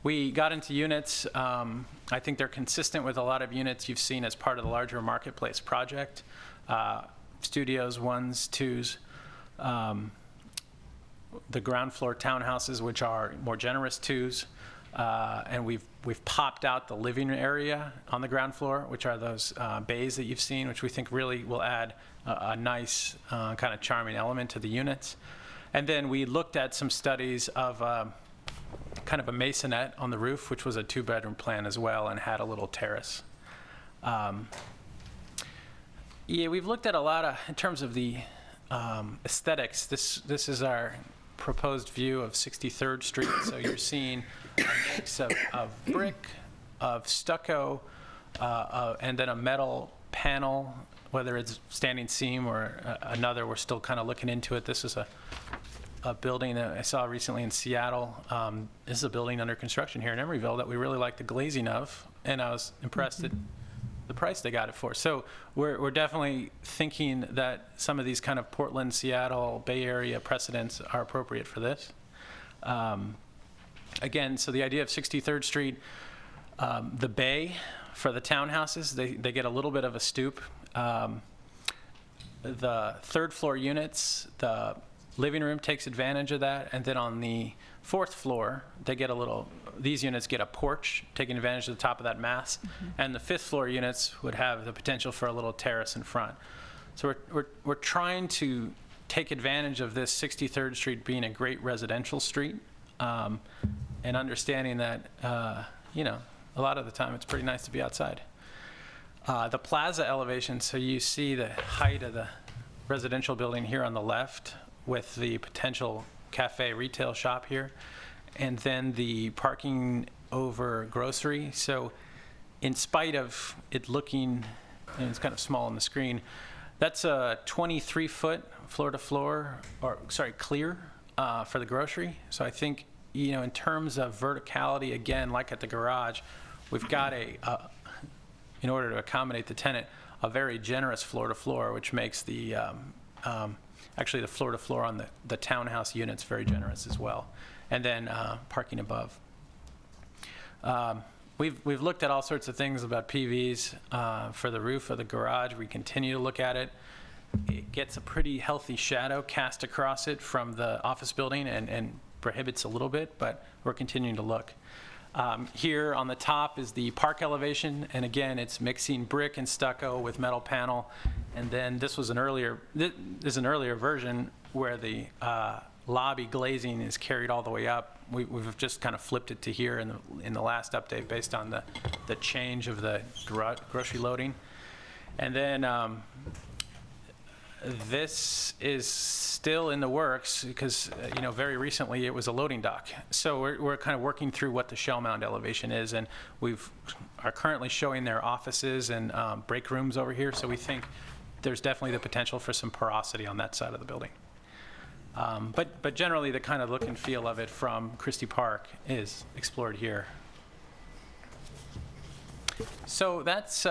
We got into units. I think they're consistent with a lot of units you've seen as part of the larger marketplace project. Studios, 1s, 2s. The ground floor townhouses, which are more generous 2s. And we've popped out the living area on the ground floor, which are those bays that you've seen, which we think really will add a nice kind of charming element to the units. And then we looked at some studies of kind of a masonette on the roof, which was a 2-bedroom plan as well and had a little terrace. Yeah, we've looked at a lot of, in terms of the aesthetics, this is our proposed view of 63rd Street. So you're seeing a mix of brick, of stucco, and then a metal panel, whether it's standing seam or another. We're still kind of looking into it. This is a building that I saw recently in Seattle. This is a building under construction here in Emeryville that we really like the glazing of, and I was impressed at the price they got it for. So we're definitely thinking that some of these kind of Portland, Seattle, Bay Area precedents are appropriate for this. Again, so the idea of 63rd Street, the bay for the townhouses, they get a little bit of a stoop. The 3rd floor units, the living room takes advantage of that, and then on the 4th floor, they get these units get a porch, taking advantage of the top of that mass, and the 5th floor units would have the potential for a little terrace in front. So we're trying to take advantage of this 63rd Street being a great residential street, and understanding that, a lot of the time it's pretty nice to be outside. The plaza elevation, so you see the height of the residential building here on the left with the potential cafe retail shop here, and then the parking over grocery. So in spite of it looking, and it's kind of small on the screen, that's a 23-foot floor-to-floor, clear for the grocery. So I think, in terms of verticality, again, like at the garage, we've got in order to accommodate the tenant, a very generous floor-to-floor, which makes the actually the floor-to-floor on the townhouse units very generous as well. And then parking above. We've looked at all sorts of things about PVs for the roof of the garage. We continue to look at it. It gets a pretty healthy shadow cast across it from the office building and prohibits a little bit, but we're continuing to look. Here on the top is the park elevation, and again, it's mixing brick and stucco with metal panel. And then this was an earlier version where the lobby glazing is carried all the way up. We've just kind of flipped it to here in the last update based on the change of the grocery loading. And then this is still in the works because, very recently it was a loading dock. So we're kind of working through what the shell mound elevation is, and are currently showing their offices and break rooms over here. So we think there's definitely the potential for some porosity on that side of the building. But generally the kind of look and feel of it from Christie Park is explored here. So that's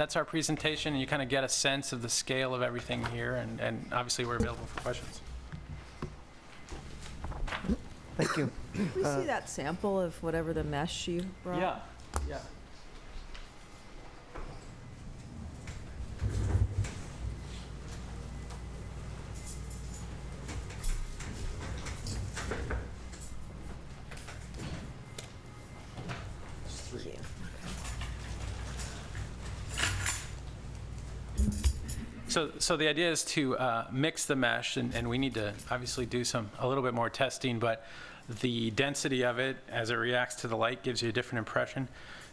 that's our presentation, and you kind of get a sense of the scale of everything here, and obviously we're available for questions. Thank you. Can we see that sample of whatever the mesh you brought? Yeah. So the idea is to mix the mesh, and we need to obviously do a little bit more testing, but the density of it as it reacts to the light gives you a different impression.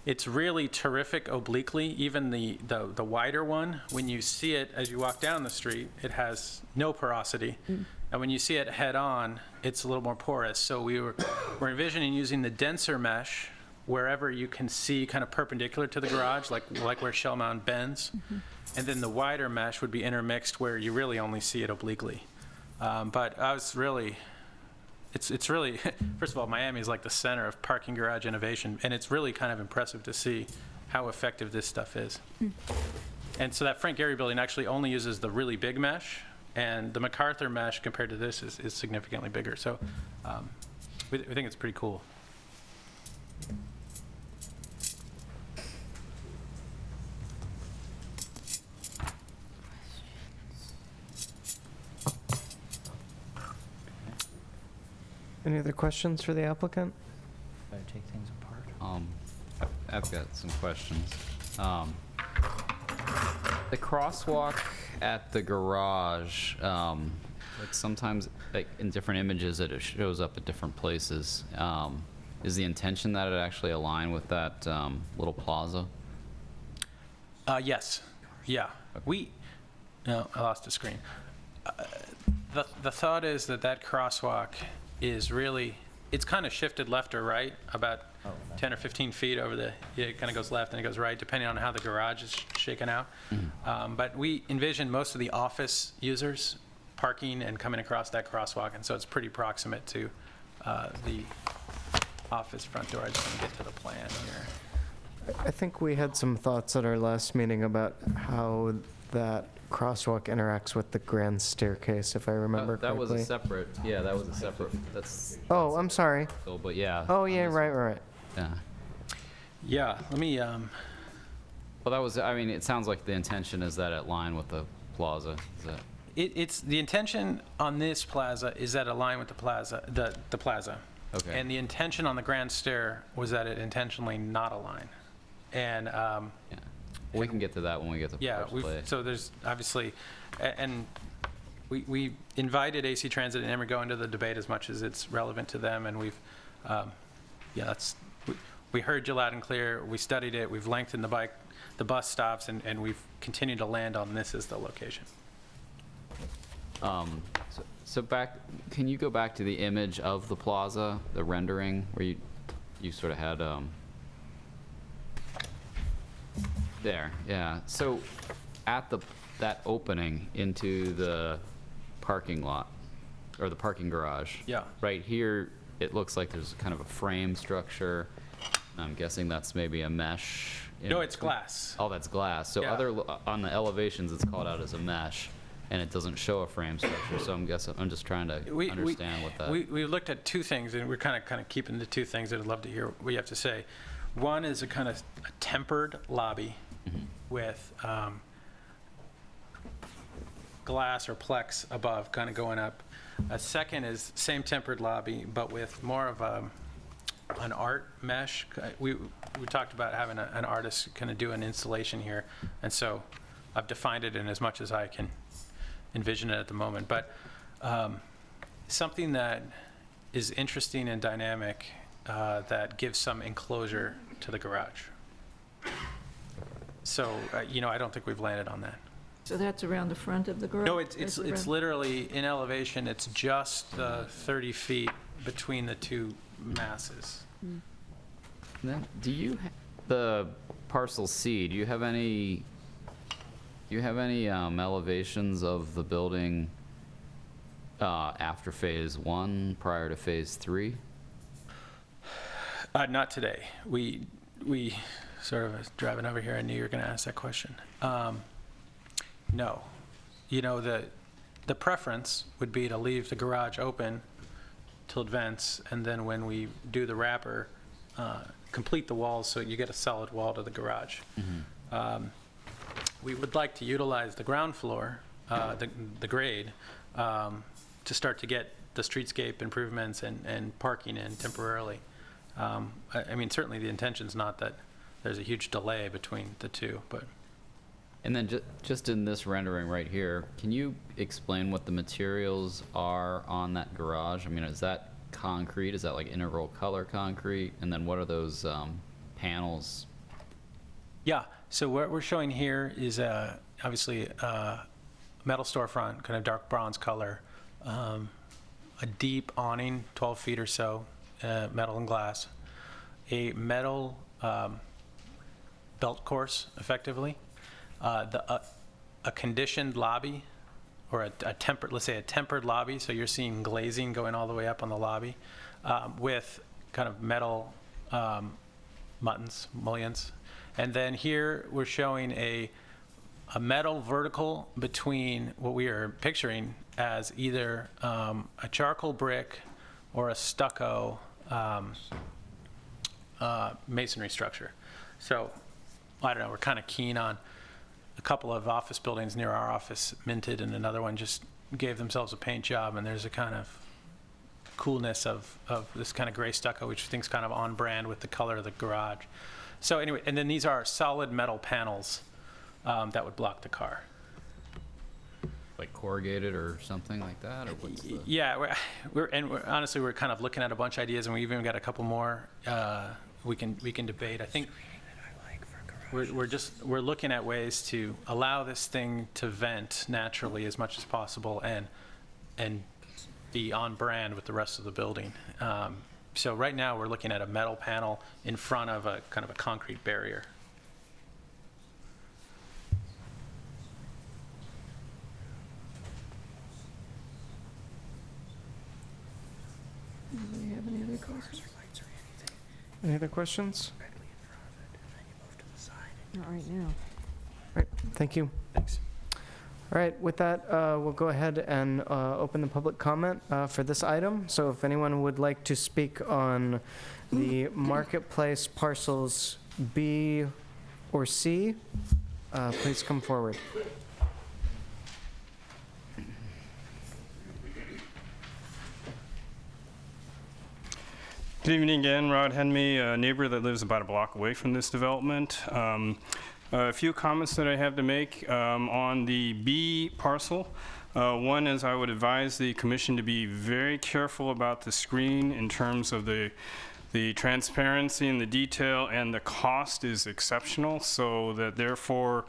It's really terrific obliquely. Even the wider one, when you see it as you walk down the street, it has no porosity. And when you see it head on, it's a little more porous. So we're envisioning using the denser mesh wherever you can see kind of perpendicular to the garage, like where Shell Mound bends. And then the wider mesh would be intermixed where you really only see it obliquely. But I was really, it's really, first of all, Miami is like the center of parking garage innovation, and it's really kind of impressive to see how effective this stuff is. And so that Frank Gehry building actually only uses the really big mesh, and the MacArthur mesh compared to this is significantly bigger. So we think it's pretty cool. Any other questions for the applicant? Gotta take things apart. I've got some questions. The crosswalk at the garage, like sometimes, like in different images, it shows up at different places. Is the intention that it actually align with that little plaza? Yes. Yeah. No, I lost the screen. The thought is that crosswalk is really, it's kind of shifted left or right about 10 or 15 feet over it kind of goes left and it goes right, depending on how the garage is shaken out. But we envision most of the office users parking and coming across that crosswalk, and so it's pretty proximate to the office front door. I just want to get to the plan here. I think we had some thoughts at our last meeting about how that crosswalk interacts with the grand staircase, if I remember That was correctly. a separate, yeah, that was a separate, that's, Oh, I'm sorry. so, but yeah. Oh, yeah, right. Yeah. Yeah, let me, Well, that was, I mean, it sounds like the intention is that it line with the plaza. Is that? it's the intention on this plaza is that align with the plaza, the plaza. Okay. And the intention on the grand stair was that it intentionally not align. And Yeah. We can get to that when we get to yeah, first play. so there's obviously, and we invited AC Transit and Emeryville into the debate as much as it's relevant to them, and we've, we heard you loud and clear, we studied it, we've lengthened the bus stops, and we've continued to land on this as the location. So back, can you go back to the image of the plaza, the rendering, where you sort of had, there, yeah. So at that opening into the parking lot, or the parking garage. Yeah. Right here, it looks like there's kind of a frame structure. I'm guessing that's maybe a mesh. No, it's glass. Oh, that's glass. So Yeah. on the elevations, it's called out as a mesh, and it doesn't show a frame structure. So I'm just trying to understand what that. We looked at two things, and we're kind of keeping the two things that I'd love to hear what you have to say. One is a kind of a tempered lobby with glass or plex above, kind of going up. A second is same tempered lobby, but with more of an art mesh. We talked about having an artist kind of do an installation here, and so I've defined it in as much as I can envision it at the moment. But something that is interesting and dynamic that gives some enclosure to the garage. So, I don't think we've landed on that. So that's around the front of the garage? No, Or it's is it around- literally in elevation. It's just 30 feet between the two masses. Then, do you the parcel C? Do you have any elevations of the building after phase 1, prior to phase 3? Not today. We sort of driving over here, I knew you were going to ask that question. No. You know, the preference would be to leave the garage open till it vents, and then when we do the wrapper, complete the walls so you get a solid wall to the garage. We would like to utilize the ground floor, the grade, to start to get the streetscape improvements and parking in temporarily. I mean, certainly the intention's not that there's a huge delay between the two, but. And then just in this rendering right here, can you explain what the materials are on that garage? I mean, is that concrete? Is that like integral color concrete? And then what are those panels? Yeah, so what we're showing here is obviously a metal storefront, kind of dark bronze color, a deep awning, 12 feet or so, metal and glass, a metal belt course, effectively, a conditioned lobby, or a tempered, let's say a tempered lobby, so you're seeing glazing going all the way up on the lobby, with kind of metal mullions. And then here we're showing a metal vertical between what we are picturing as either a charcoal brick or a stucco masonry structure. So I don't know, we're kind of keen on a couple of office buildings near our office minted, and another one just gave themselves a paint job, and there's a kind of coolness of this kind of gray stucco, which I think is kind of on brand with the color of the garage. So anyway, and then these are solid metal panels that would block the car. Like corrugated or something like that, or what's the... Yeah, we're honestly, we're kind of looking at a bunch of ideas, and we even got a couple more we can debate. I think we're looking at ways to allow this thing to vent naturally as much as possible and be on brand with the rest of the building. So right now we're looking at a metal panel in front of a kind of a concrete barrier. Do we have any other questions? Any other questions? Not right now. Right, thank you. Thanks. All right, with that, we'll go ahead and open the public comment for this item. So if anyone would like to speak on the marketplace parcels B or C, please come forward. Good evening again, Rod Henme, a neighbor that lives about a block away from this development. A few comments that I have to make on the B parcel. One is I would advise the commission to be very careful about the screen in terms of the transparency and the detail, and the cost is exceptional, so that therefore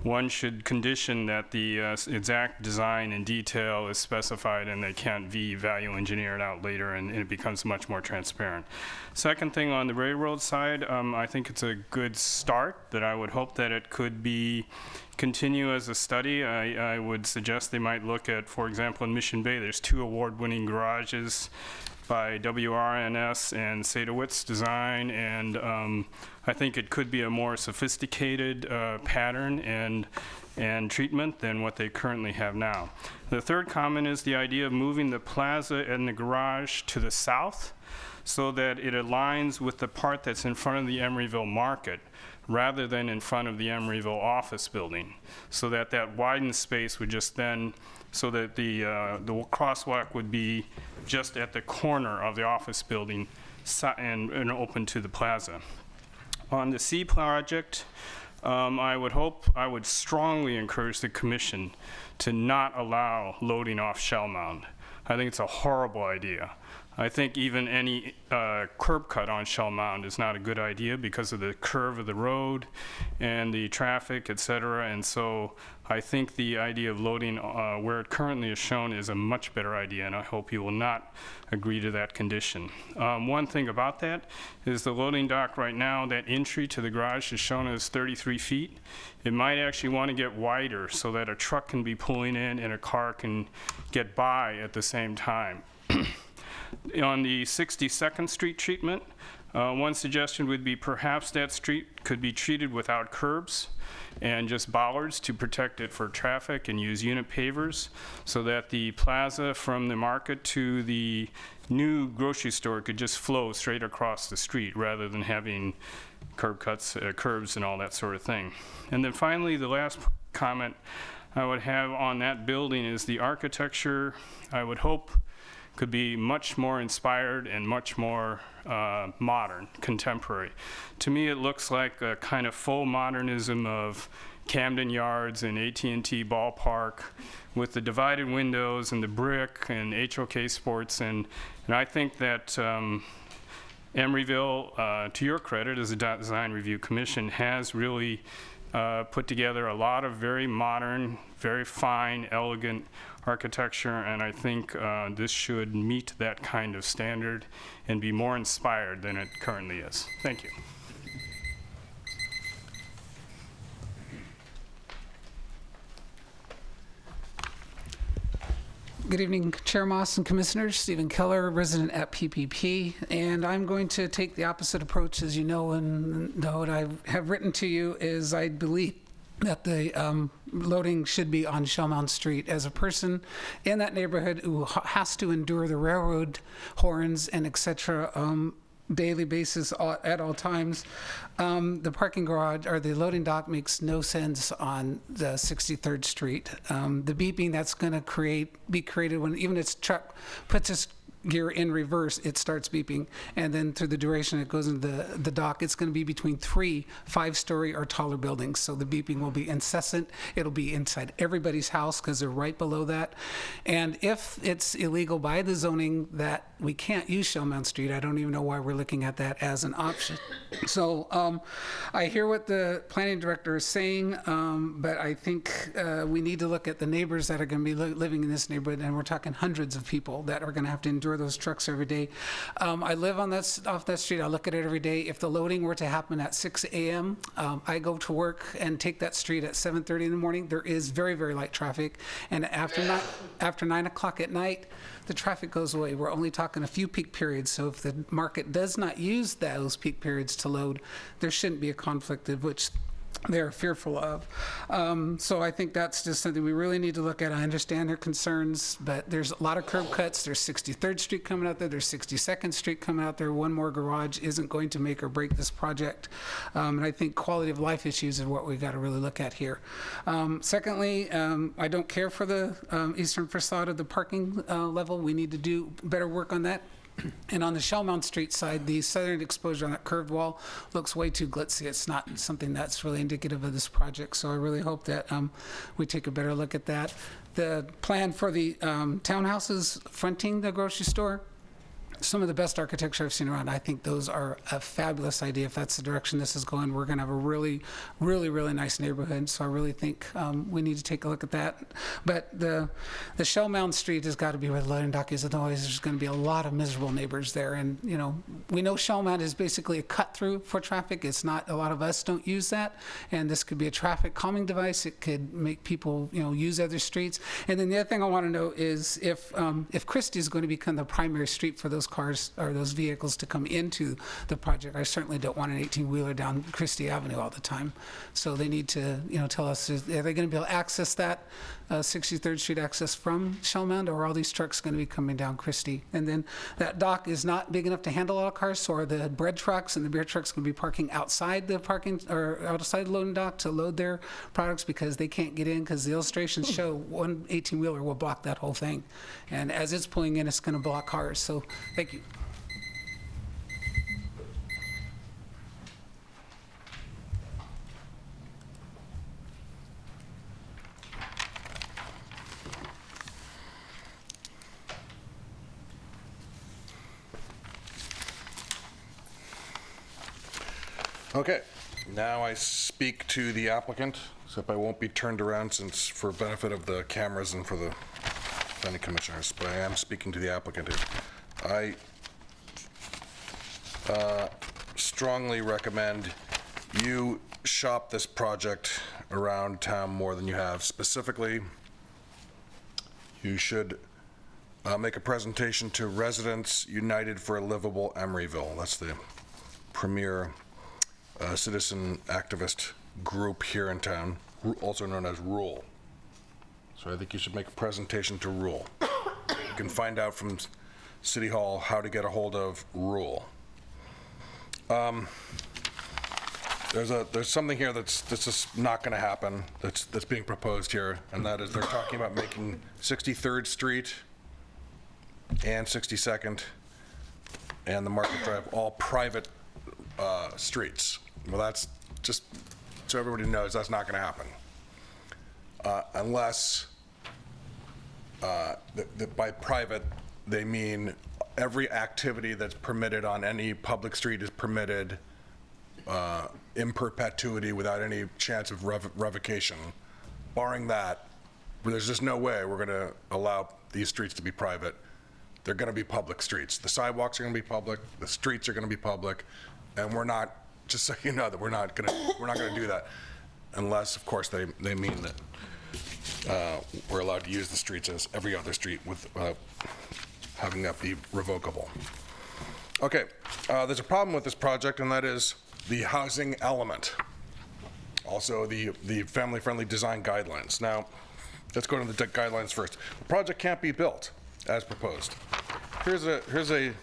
one should condition that the exact design and detail is specified and they can't value engineer it out later, and it becomes much more transparent. Second thing, on the railroad side, I think it's a good start that I would hope that it could be continue as a study. I would suggest they might look at, for example, in Mission Bay, there's 2 award-winning garages by WRNS and Sadowitz Design, and I think it could be a more sophisticated pattern and treatment than what they currently have now. The third comment is the idea of moving the plaza and the garage to the south so that it aligns with the part that's in front of the Emeryville market rather than in front of the Emeryville office building, so that that widened space would just then, so that the crosswalk would be just at the corner of the office building and open to the plaza. On the C project, I would strongly encourage the commission to not allow loading off Shell Mound. I think it's a horrible idea. I think even any curb cut on Shell Mound is not a good idea because of the curve of the road and the traffic, et cetera. And so I think the idea of loading where it currently is shown is a much better idea, and I hope you will not agree to that condition. One thing about that is the loading dock right now, that entry to the garage is shown as 33 feet. It might actually want to get wider so that a truck can be pulling in and a car can get by at the same time. On the 62nd Street treatment, one suggestion would be perhaps that street could be treated without curbs and just bollards to protect it for traffic, and use unit pavers so that the plaza from the market to the new grocery store could just flow straight across the street rather than having curb cuts, curbs and all that sort of thing. And then finally, the last comment I would have on that building is the architecture, I would hope, could be much more inspired and much more modern, contemporary. To me, it looks like a kind of faux modernism of Camden Yards and AT&T Ballpark with the divided windows and the brick and HOK Sports. And I think that Emeryville, to your credit as a design review commission, has really put together a lot of very modern, very fine, elegant architecture, and I think this should meet that kind of standard and be more inspired than it currently is. Thank you. Good evening, Chair Moss and Commissioners. Stephen Keller, resident at PPP, and I'm going to take the opposite approach, as you know, and what I have written to you is I believe that the loading should be on Shellmount Street. As a person in that neighborhood who has to endure the railroad horns and et cetera daily basis at all times, the parking garage or the loading dock makes no sense on the 63rd Street. The beeping that's going to be created when even its truck puts its gear in reverse, it starts beeping, and then through the duration it goes into the dock. It's going to be between 3 5-story or taller buildings, so the beeping will be incessant. It'll be inside everybody's house because they're right below that. And if it's illegal by the zoning that we can't use Shellmount Street, I don't even know why we're looking at that as an option. So I hear what the planning director is saying, but I think we need to look at the neighbors that are going to be living in this neighborhood, and we're talking hundreds of people that are going to have to endure those trucks every day. I live on off that street. I look at it every day. If the loading were to happen at 6 a.m., I go to work and take that street at 7:30 in the morning. There is very, very light traffic, and after 9 o'clock at night, the traffic goes away. We're only talking a few peak periods, so if the market does not use those peak periods to load, there shouldn't be a conflict of which they're fearful of. So I think that's just something we really need to look at. I understand their concerns, but there's a lot of curb cuts. There's 63rd Street coming out there. There's 62nd Street coming out there. One more garage isn't going to make or break this project. And I think quality of life issues are what we've got to really look at here. Secondly, I don't care for the eastern facade of the parking level. We need to do better work on that. And on the Shellmount Street side, the southern exposure on that curved wall looks way too glitzy. It's not something that's really indicative of this project. So I really hope that we take a better look at that. The plan for the townhouses fronting the grocery store, some of the best architecture I've seen around. I think those are a fabulous idea. If that's the direction this is going, we're going to have a really, really, really nice neighborhood. So I really think we need to take a look at that. But the Shellmount Street has got to be where the loading dock is. Otherwise, there's going to be a lot of miserable neighbors there. And you know, we know Shellmount is basically a cut through for traffic. It's not. A lot of us don't use that, and this could be a traffic calming device. It could make people, you know, use other streets. And then the other thing I want to know is if Christie is going to become the primary street for those cars or those vehicles to come into the project. I certainly don't want an 18-wheeler down Christie Avenue all the time. So they need to, you know, tell us, are they going to be able to access that 63rd Street access from Shellmount, or are all these trucks going to be coming down Christie? And then that dock is not big enough to handle a lot of cars, so are the bread trucks and the beer trucks going to be parking outside the parking or outside the loading dock to load their products because they can't get in, because the illustrations show one 18-wheeler will block that whole thing. And as it's pulling in, it's going to block cars. So thank you. Okay, now I speak to the applicant, except I won't be turned around since for benefit of the cameras and for the planning commissioners, but I am speaking to the applicant here. I strongly recommend you shop this project around town more than you have. Specifically, you should make a presentation to Residents United for a Livable Emeryville. That's the premier citizen activist group here in town, also known as RULE. So I think you should make a presentation to RULE. You can find out from City Hall how to get a hold of RULE. There's something here that's just not going to happen. That's being proposed here, and that is they're talking about making 63rd Street and 62nd and the Market Drive all private streets. Well, that's just so everybody knows that's not going to happen unless by private they mean every activity that's permitted on any public street is permitted in perpetuity without any chance of revocation. Barring that, there's just no way we're going to allow these streets to be private. They're going to be public streets. The sidewalks are going to be public. The streets are going to be public, and we're not. Just so you know that we're not going to do that, unless, of course, they mean that we're allowed to use the streets as every other street with having that be revocable. Okay, there's a problem with this project, and that is the housing element. Also, the family-friendly design guidelines. Now, let's go to the guidelines first. The project can't be built as proposed. Here's an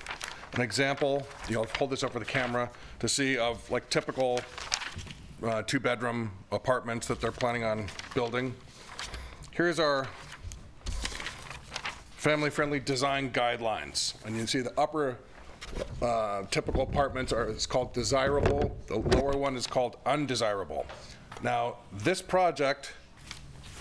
example. I'll hold this up for the camera to see of like typical two-bedroom apartments that they're planning on building. Here's our family-friendly design guidelines, and you can see the upper typical apartments is called desirable. The lower one is called undesirable. Now, this project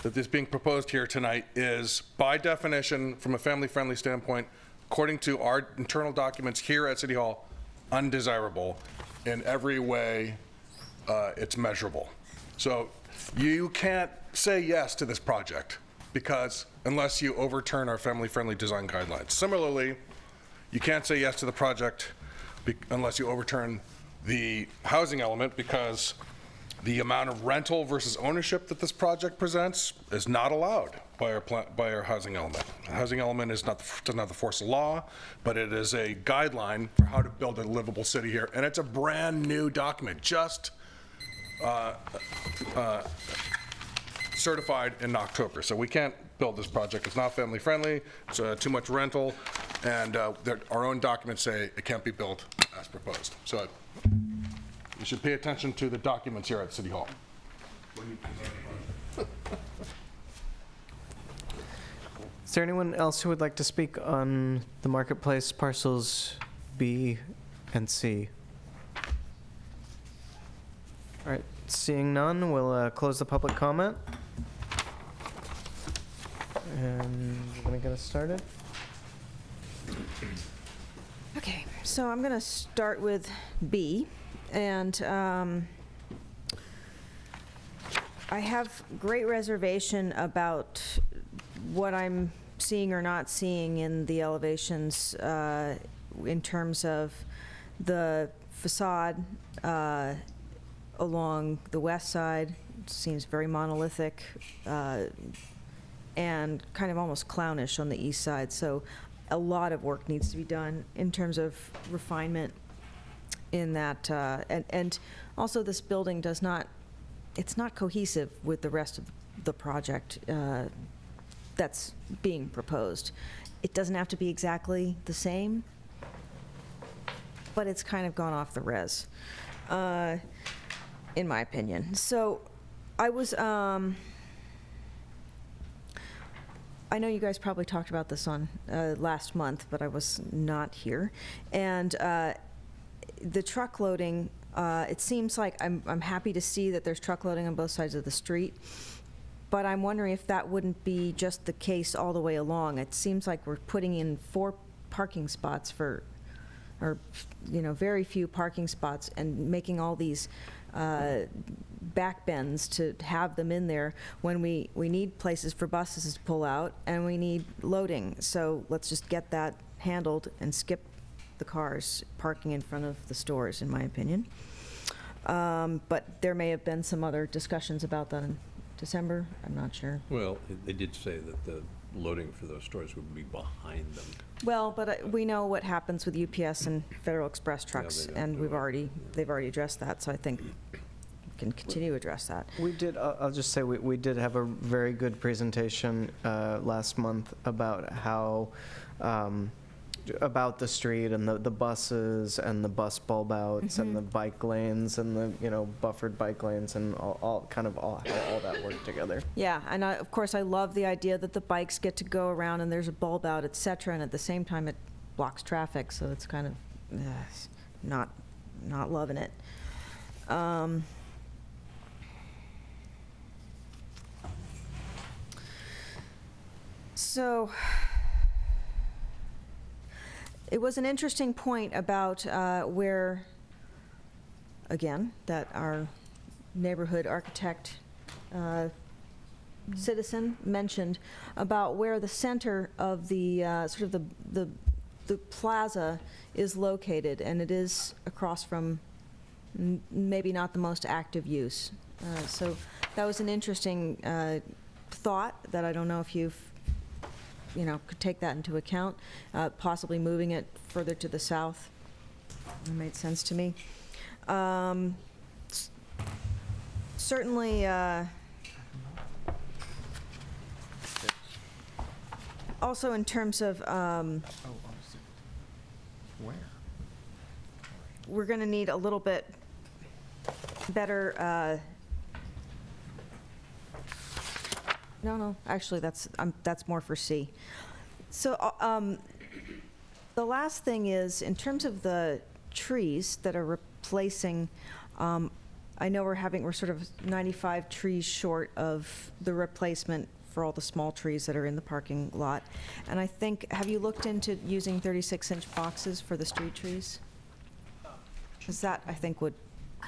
that is being proposed here tonight is, by definition, from a family-friendly standpoint, according to our internal documents here at City Hall, undesirable in every way it's measurable. So you can't say yes to this project because unless you overturn our family-friendly design guidelines. Similarly, you can't say yes to the project unless you overturn the housing element, because the amount of rental versus ownership that this project presents is not allowed by our housing element. The housing element doesn't have the force of law, but it is a guideline for how to build a livable city here, and it's a brand new document, just certified in October. So we can't build this project. It's not family friendly. It's too much rental, and our own documents say it can't be built as proposed. So you should pay attention to the documents here at City Hall. Is there anyone else who would like to speak on the marketplace parcels B and C? All right, seeing none, we'll close the public comment. And you're gonna get us started? Okay, so I'm going to start with B, and I have great reservation about what I'm seeing or not seeing in the elevations in terms of the facade along the west side. It seems very monolithic and kind of almost clownish on the east side. So a lot of work needs to be done in terms of refinement in that. And also this building it's not cohesive with the rest of the project that's being proposed. It doesn't have to be exactly the same, but it's kind of gone off the res, in my opinion. So I was, I know you guys probably talked about this on last month, but I was not here. And the truck loading, it seems like I'm happy to see that there's truck loading on both sides of the street, but I'm wondering if that wouldn't be just the case all the way along. It seems like we're putting in 4 parking spots or very few parking spots, and making all these back bends to have them in there when we need places for buses to pull out and we need loading. So let's just get that handled and skip the cars parking in front of the stores, in my opinion. But there may have been some other discussions about that in December. I'm not sure. Well, they did say that loading for those stores would be behind them. Well, but we know what happens with UPS and Federal Express trucks, don't and do they've already addressed that, so I think we can continue to address that. We did, I'll just say, we did have a very good presentation last month about how, about the street and the buses and the bus bulb outs and the bike lanes and the, buffered bike lanes and all how all that worked together. Yeah, and of course, I love the idea that the bikes get to go around and there's a bulb out, et cetera, and at the same time, it blocks traffic, so it's kind of not loving it. So it was an interesting point about where, again, that our neighborhood architect citizen mentioned about where the center of the sort of the plaza is located, and it is across from maybe not the most active use. So that was an interesting thought that I don't know if you've could take that into account, possibly moving it further to the south. It made sense to me. Certainly, also in terms of, Where? we're going to need a little bit better. No, actually, that's more for C. So the last thing is, in terms of the trees that are replacing, I know we're sort of 95 trees short of the replacement for all the small trees that are in the parking lot. And I think, have you looked into using 36-inch boxes for the street trees? Because that, I think, would...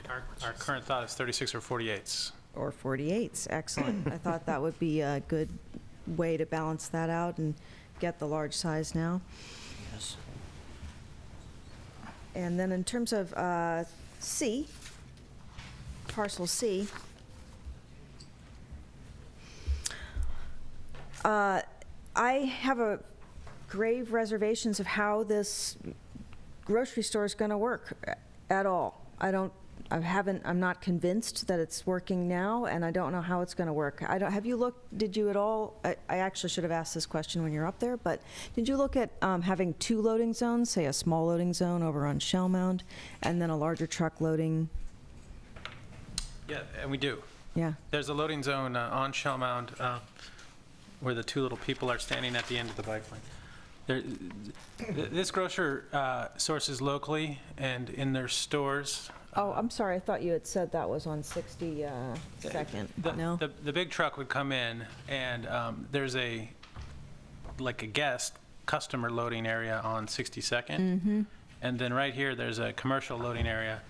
Our current thought is 36 or 48s. Or 48s, excellent. I thought that would be a good way to balance that out and get the large size now. Yes. And then in terms of C, parcel C, I have a grave reservations of how this grocery store is going to work at all. I'm not convinced that it's working now, and I don't know how it's going to work. Have you looked, did you at all, I actually should have asked this question when you're up there, but did you look at having 2 loading zones, say a small loading zone over on Shell Mound, and then a larger truck loading? Yeah, and we do. Yeah. There's a loading zone on Shell Mound where the 2 little people are standing at the end of the bike lane. This grocer sources locally and in their stores. Oh, I'm sorry, I thought you had said that was on 62nd. No? The big truck would come in, and there's a guest customer loading area on 62nd. And then right here, there's a commercial loading area.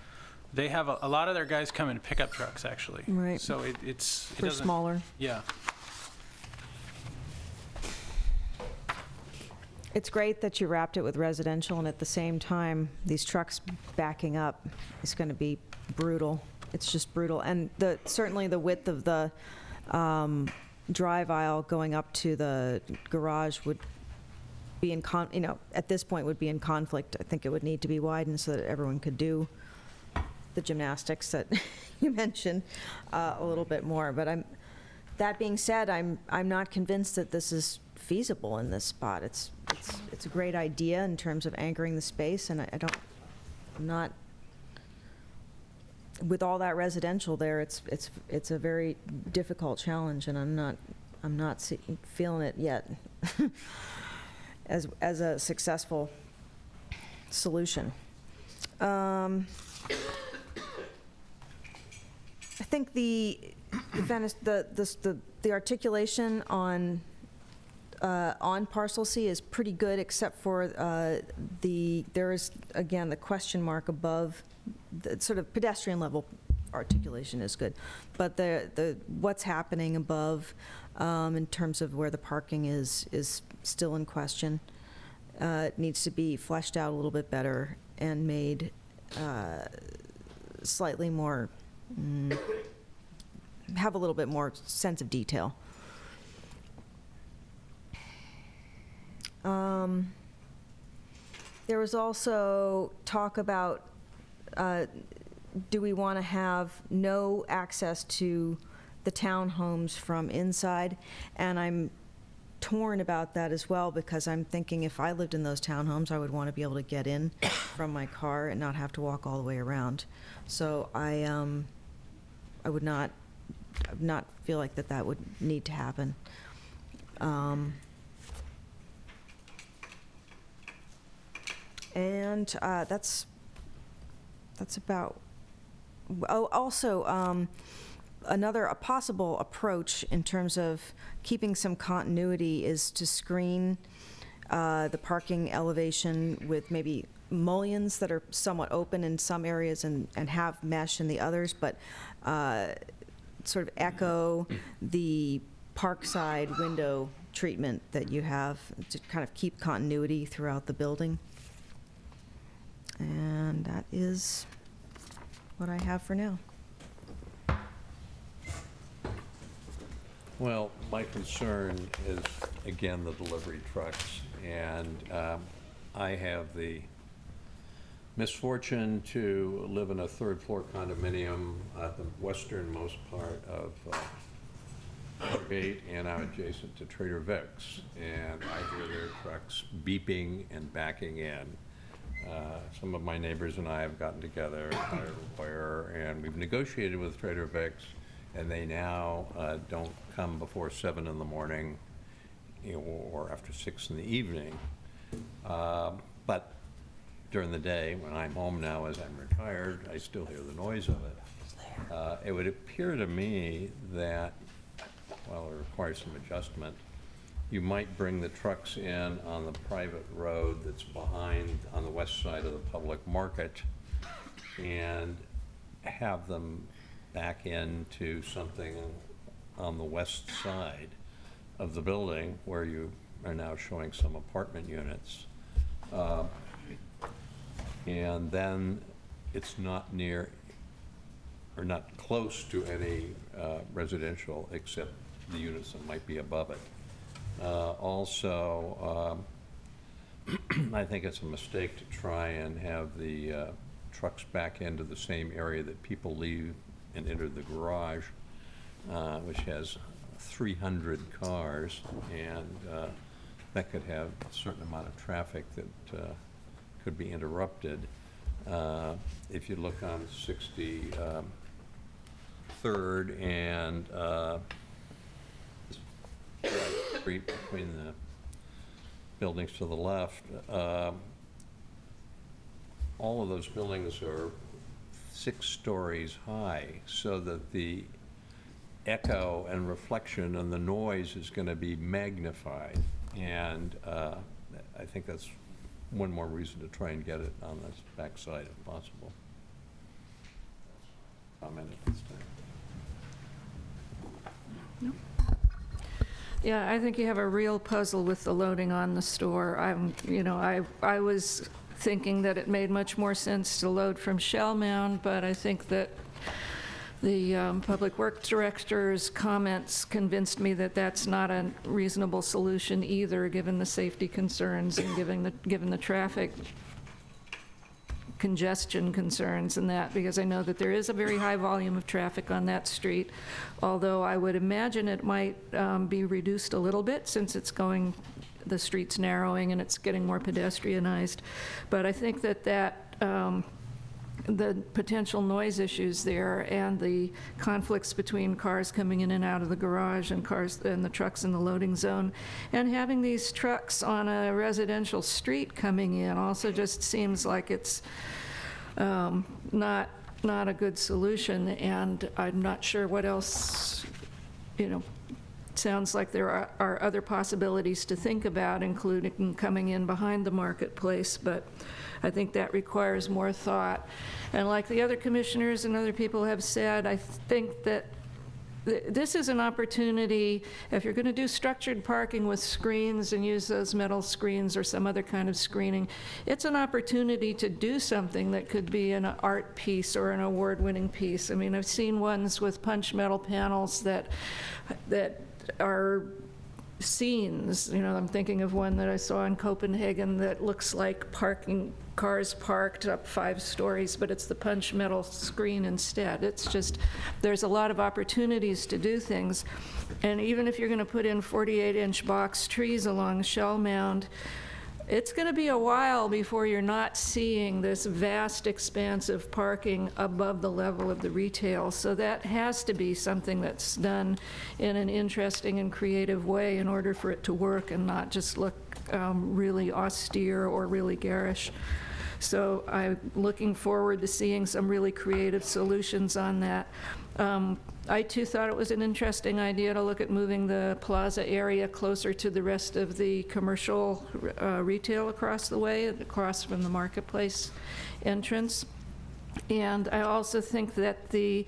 They have a lot of their guys come in pickup trucks, actually. Right. So it For doesn't... smaller. Yeah. It's great that you wrapped it with residential, and at the same time, these trucks backing up is going to be brutal. It's just brutal. And certainly the width of the drive aisle going up to the garage would be at this point would be in conflict. I think it would need to be widened so that everyone could do the gymnastics that you mentioned a little bit more. But that being said, I'm not convinced that this is feasible in this spot. It's a great idea in terms of anchoring the space, and I'm not with all that residential there. It's a very difficult challenge, and I'm not feeling it yet as a successful solution. I think the articulation on parcel C is pretty good, except for there is, again, the question mark above the sort of pedestrian level articulation is good, but the what's happening above in terms of where the parking is still in question. It needs to be fleshed out a little bit better and made slightly more have a little bit more sense of detail. There was also talk about, do we want to have no access to the townhomes from inside? And I'm torn about that as well, because I'm thinking if I lived in those townhomes, I would want to be able to get in from my car and not have to walk all the way around. So I would not feel like that would need to happen. And that's about. Oh, also, a possible approach in terms of keeping some continuity is to screen the parking elevation with maybe mullions that are somewhat open in some areas and have mesh in the others, but sort of echo the parkside window treatment that you have to kind of keep continuity throughout the building. And that is what I have for now. Well, my concern is, again, the delivery trucks. And I have the misfortune to live in a third-floor condominium at the westernmost part of 8, and I'm adjacent to Trader Vic's. And I hear their trucks beeping and backing in. Some of my neighbors and I have gotten together, hired a lawyer, and we've negotiated with Trader Vic's, and they now don't come before 7 in the morning, or after 6 in the evening. But during the day, when I'm home now as I'm retired, I still hear the noise of it. It would appear to me that, while it requires some adjustment, you might bring the trucks in on the private road that's behind, on the west side of the public market, and have them back into something on the west side of the building where you are now showing some apartment units. And then it's not near, or not close to any residential, except the units that might be above it. Also, I think it's a mistake to try and have the trucks back into the same area that people leave and enter the garage, which has 300 cars, and that could have a certain amount of traffic that could be interrupted. If you look on 63rd and street between the buildings to the left, all of those buildings are 6 stories high, so that the echo and reflection and the noise is going to be magnified. And I think that's one more reason to try and get it on this backside if possible. Comment at this time. Yeah, I think you have a real puzzle with the loading on the store. I was thinking that it made much more sense to load from Shell Mound, but I think that the Public Works Director's comments convinced me that that's not a reasonable solution either, given the safety concerns and given the traffic congestion concerns and that, because I know that there is a very high volume of traffic on that street, although I would imagine it might be reduced a little bit since it's going, the street's narrowing and it's getting more pedestrianized. But I think that the potential noise issues there and the conflicts between cars coming in and out of the garage and cars and the trucks in the loading zone, and having these trucks on a residential street coming in also just seems like it's not a good solution. And I'm not sure what else, sounds like there are other possibilities to think about, including coming in behind the marketplace, but I think that requires more thought. And like the other commissioners and other people have said, I think that this is an opportunity, if you're going to do structured parking with screens and use those metal screens or some other kind of screening, it's an opportunity to do something that could be an art piece or an award-winning piece. I mean, I've seen ones with punch metal panels that are scenes. You know, I'm thinking of one that I saw in Copenhagen that looks like cars parked up 5 stories, but it's the punch metal screen instead. It's just, there's a lot of opportunities to do things. And even if you're going to put in 48-inch box trees along Shell Mound, it's going to be a while before you're not seeing this vast expanse of parking above the level of the retail. So that has to be something that's done in an interesting and creative way in order for it to work and not just look really austere or really garish. So I'm looking forward to seeing some really creative solutions on that. I too thought it was an interesting idea to look at moving the plaza area closer to the rest of the commercial retail across the way, across from the marketplace entrance. And I also think that the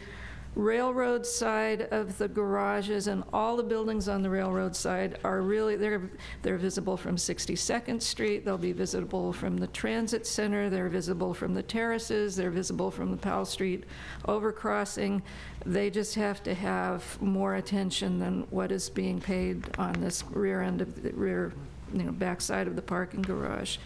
railroad side of the garages and all the buildings on the railroad side are really, they're visible from 62nd Street, they'll be visible from the transit center, they're visible from the terraces, they're visible from the Powell Street overcrossing. They just have to have more attention than what is being paid on this rear end of the rear, back side of the parking garage.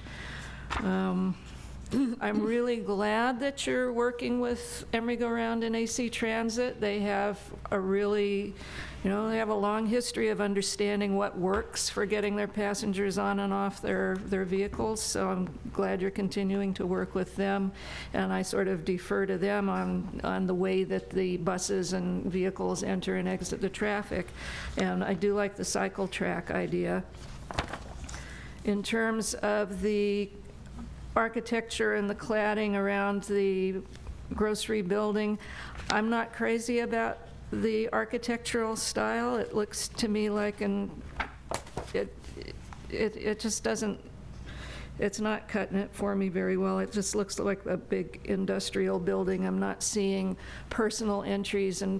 I'm really glad that you're working with Emeryville and AC Transit. They have a really, they have a long history of understanding what works for getting their passengers on and off their vehicles. So I'm glad you're continuing to work with them. And I sort of defer to them on the way that the buses and vehicles enter and exit the traffic. And I do like the cycle track idea. In terms of the architecture and the cladding around the grocery building, I'm not crazy about the architectural style. It looks to me like it just doesn't, it's not cutting it for me very well. It just looks like a big industrial building. I'm not seeing personal entries and,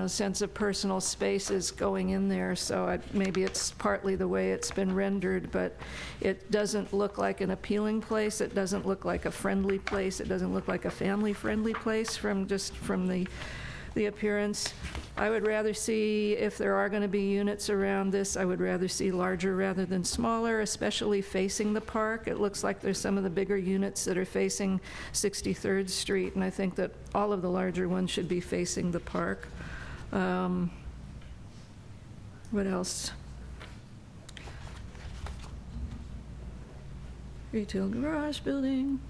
sense of personal spaces going in there. So maybe it's partly the way it's been rendered, but it doesn't look like an appealing place. It doesn't look like a friendly place. It doesn't look like a family-friendly place from the appearance. I would rather see, if there are going to be units around this, I would rather see larger rather than smaller, especially facing the park. It looks like there's some of the bigger units that are facing 63rd Street, and I think that all of the larger ones should be facing the park. What else? Retail garage building.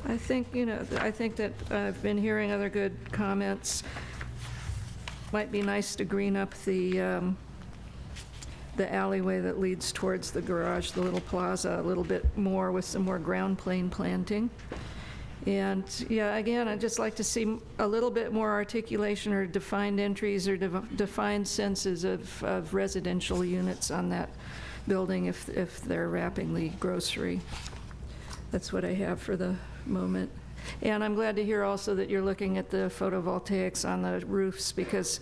I think that I've been hearing other good comments. Might be nice to green up the alleyway that leads towards the garage, the little plaza, a little bit more with some more ground plane planting. And yeah, again, I'd just like to see a little bit more articulation or defined entries or defined senses of residential units on that building if they're wrapping the grocery. That's what I have for the moment. And I'm glad to hear also that you're looking at the photovoltaics on the roofs, because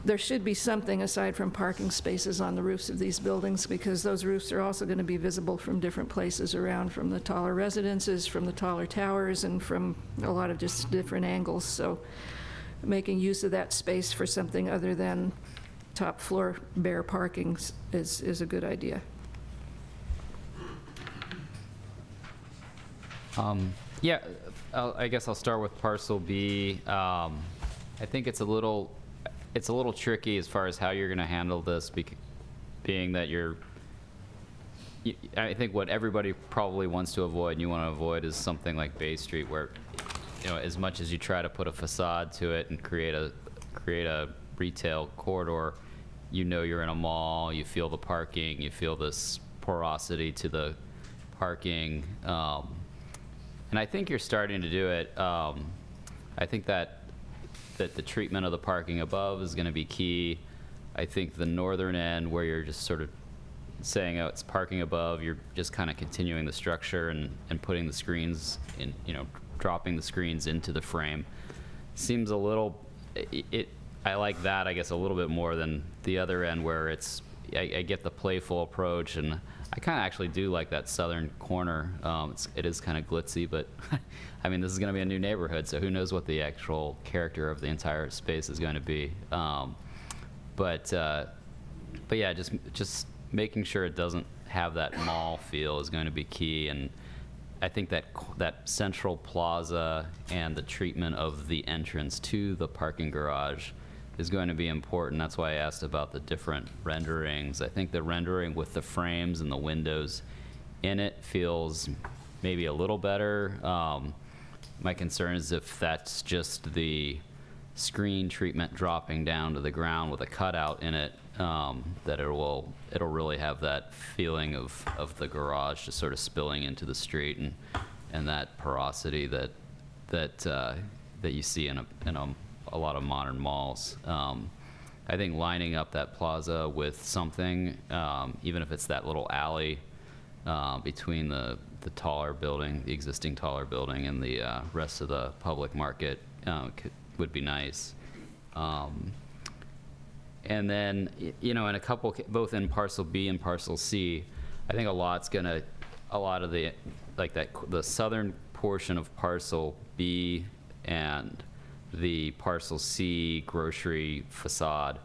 there should be something aside from parking spaces on the roofs of these buildings, because those roofs are also going to be visible from different places around, from the taller residences, from the taller towers, and from a lot of just different angles. So making use of that space for something other than top floor bare parking is a good idea. Yeah, I guess I'll start with parcel B. I think it's a little tricky as far as how you're going to handle this, being that I think what everybody probably wants to avoid and you want to avoid is something like Bay Street, where, as much as you try to put a facade to it and create a retail corridor, you're in a mall, you feel the parking, you feel this porosity to the parking. And I think you're starting to do it. I think that the treatment of the parking above is going to be key. I think the northern end, where you're just sort of saying, oh, it's parking above, you're just kind of continuing the structure and putting the screens in, dropping the screens into the frame. Seems a little, I like that, I guess, a little bit more than the other end, where I get the playful approach, and I kind of actually do like that southern corner. It is kind of glitzy, but I mean, this is going to be a new neighborhood, so who knows what the actual character of the entire space is going to be. But yeah, just making sure it doesn't have that mall feel is going to be key. And I think that central plaza and the treatment of the entrance to the parking garage is going to be important. That's why I asked about the different renderings. I think the rendering with the frames and the windows in it feels maybe a little better. My concern is if that's just the screen treatment dropping down to the ground with a cutout in it, that it'll really have that feeling of the garage just sort of spilling into the street, and that porosity that you see in a lot of modern malls. I think lining up that plaza with something, even if it's that little alley between the taller building, the existing taller building, and the rest of the public market would be nice. And then, in a couple, both in parcel B and parcel C, I think a lot of the, the southern portion of parcel B and the parcel C grocery facade,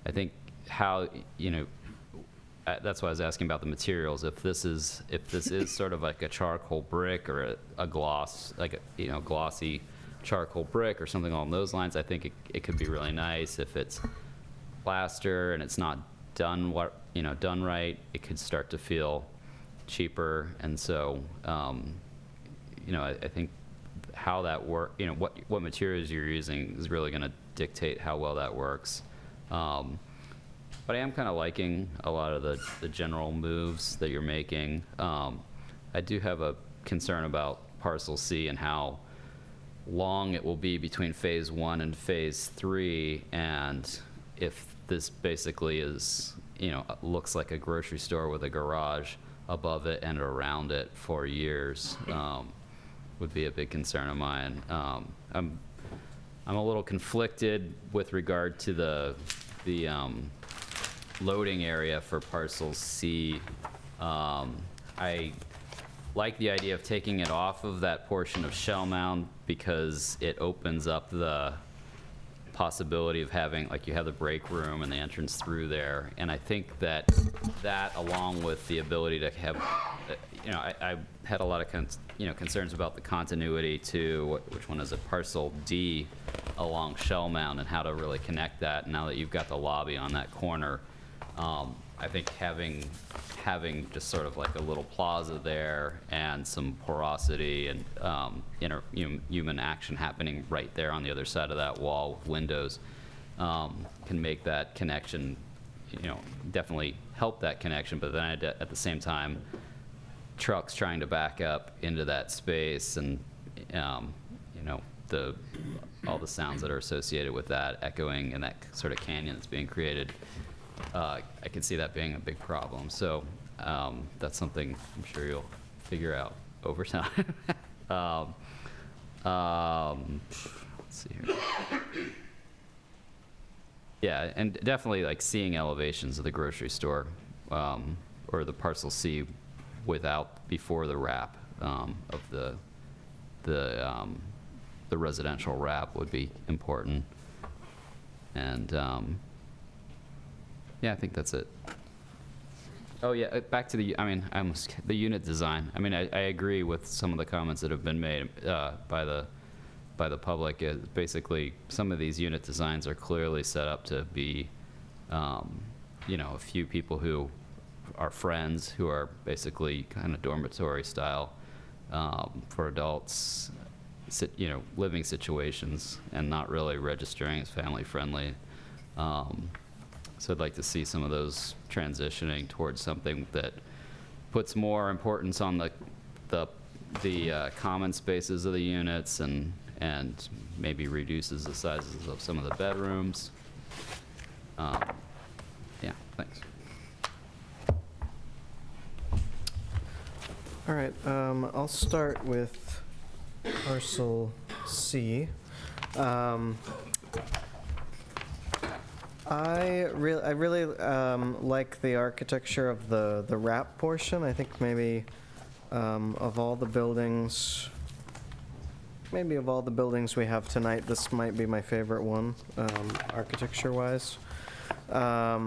I think how, that's why I was asking about the materials. If this is sort of like a charcoal brick or a gloss, like a glossy charcoal brick or something along those lines, I think it could be really nice. If it's plaster and it's not done right, it could start to feel cheaper. And so, I think how that work, what materials you're using is really going to dictate how well that works. But I am kind of liking a lot of the general moves that you're making. I do have a concern about parcel C and how long it will be between phase 1 and phase 3, and if this basically is, looks like a grocery store with a garage above it and around it for years, would be a big concern of mine. I'm a little conflicted with regard to the loading area for parcel C. I like the idea of taking it off of that portion of Shell Mound because it opens up the possibility of having, like, you have the break room and the entrance through there. And I think that along with the ability to have, I had a lot of concerns about the continuity to, which one is it, parcel D along Shell Mound, and how to really connect that. Now that you've got the lobby on that corner, I think having just sort of like a little plaza there and some porosity and human action happening right there on the other side of that wall with windows can make that connection, definitely help that connection. But then at the same time, trucks trying to back up into that space, and all the sounds that are associated with that echoing in that sort of canyon that's being created. I can see that being a big problem. So that's something I'm sure you'll figure out over time. Let's see here. Yeah, and definitely like seeing elevations of the grocery store or the parcel C before the wrap of the residential wrap would be important. And yeah, I think that's it. Oh yeah, back to the unit design. I mean, I agree with some of the comments that have been made by the public. Basically, some of these unit designs are clearly set up to be, a few people who are friends, who are basically kind of dormitory style for adults, living situations, and not really registering as family friendly. So I'd like to see some of those transitioning towards something that puts more importance on the common spaces of the units and maybe reduces the sizes of some of the bedrooms. Yeah, thanks. All right, I'll start with parcel C. I really like the architecture of the wrap portion. I think maybe of all the buildings, we have tonight, this might be my favorite one, architecture-wise. I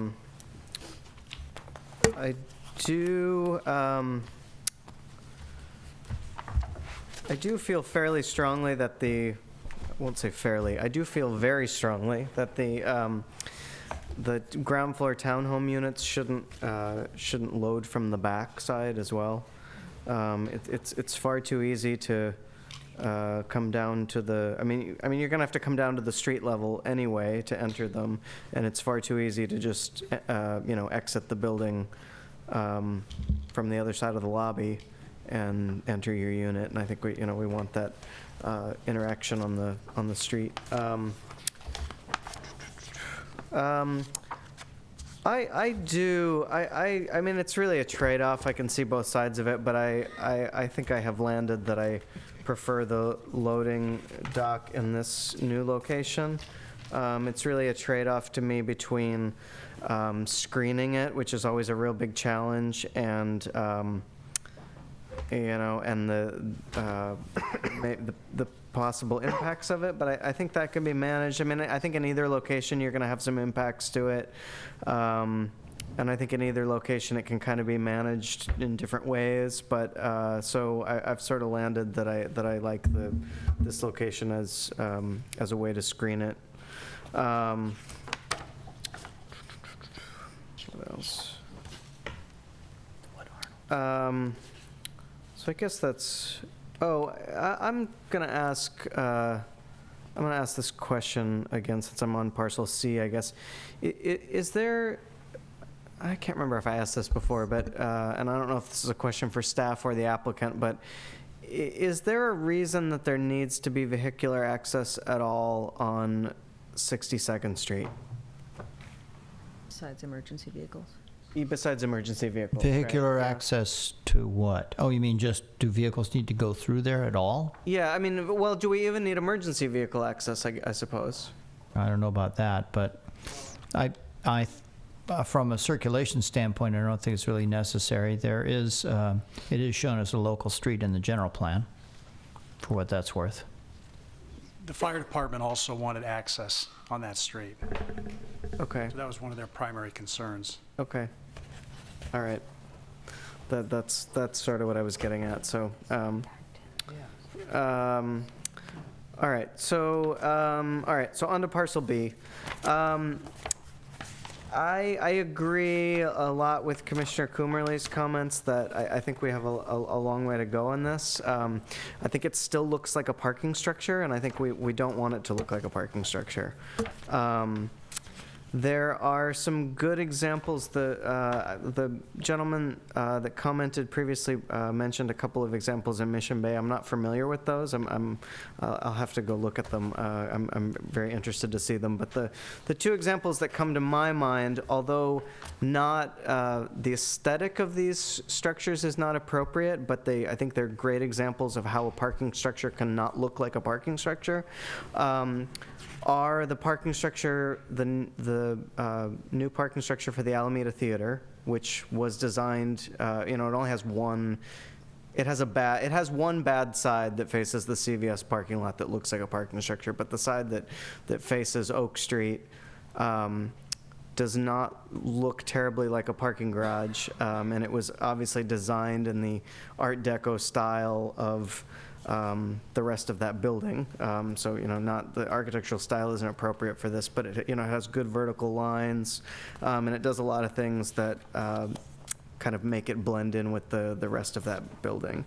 do feel fairly strongly that I won't say fairly, I do feel very strongly that the ground floor townhome units shouldn't load from the back side as well. It's far too easy to come down to the, I mean, you're gonna have to come down to the street level anyway to enter them, and it's far too easy to just, exit the building from the other side of the lobby and enter your unit. And I think we want that interaction on the street. I mean, it's really a trade-off. I can see both sides of it, but I think I have landed that I prefer the loading dock in this new location. It's really a trade-off to me between screening it, which is always a real big challenge, and and the possible impacts of it, but I think that can be managed. I mean, I think in either location, you're gonna have some impacts to it. And I think in either location, it can kind of be managed in different ways, but, so I've sort of landed that I like this location as a way to screen it. What else? So I guess that's, I'm gonna ask this question again, since I'm on parcel C, I guess. Is there, I can't remember if I asked this before, but, and I don't know if this is a question for staff or the applicant, but is there a reason that there needs to be vehicular access at all on 62nd Street? Besides emergency vehicles? Besides emergency vehicles, right? Vehicular Yeah. access to what? Oh, you mean just, do vehicles need to go through there at all? Yeah, I mean, well, do we even need emergency vehicle access, I suppose? I don't know about that, but from a circulation standpoint, I don't think it's really necessary. There is, it is shown as a local street in the general plan, for what that's worth. The fire department also wanted access on that street. Okay, So that was one of their primary concerns. okay. All right. That's sort of what I was getting at, so, all right, so on to parcel B. I agree a lot with Commissioner Coomerly's comments that I think we have a long way to go on this. I think it still looks like a parking structure, and I think we don't want it to look like a parking structure. There are some good examples. The gentleman that commented previously mentioned a couple of examples in Mission Bay. I'm not familiar with those. I'll have to go look at them. I'm very interested to see them. But the two examples that come to my mind, although not the aesthetic of these structures is not appropriate, but I think they're great examples of how a parking structure cannot look like a parking structure. Are the parking structure, the new parking structure for the Alameda Theater, which was designed, it only has one, it has one bad side that faces the CVS parking lot that looks like a parking structure, but the side that faces Oak Street does not look terribly like a parking garage, and it was obviously designed in the Art Deco style of the rest of that building. So, not the architectural style isn't appropriate for this, but it has good vertical lines, and it does a lot of things that kind of make it blend in with the rest of that building.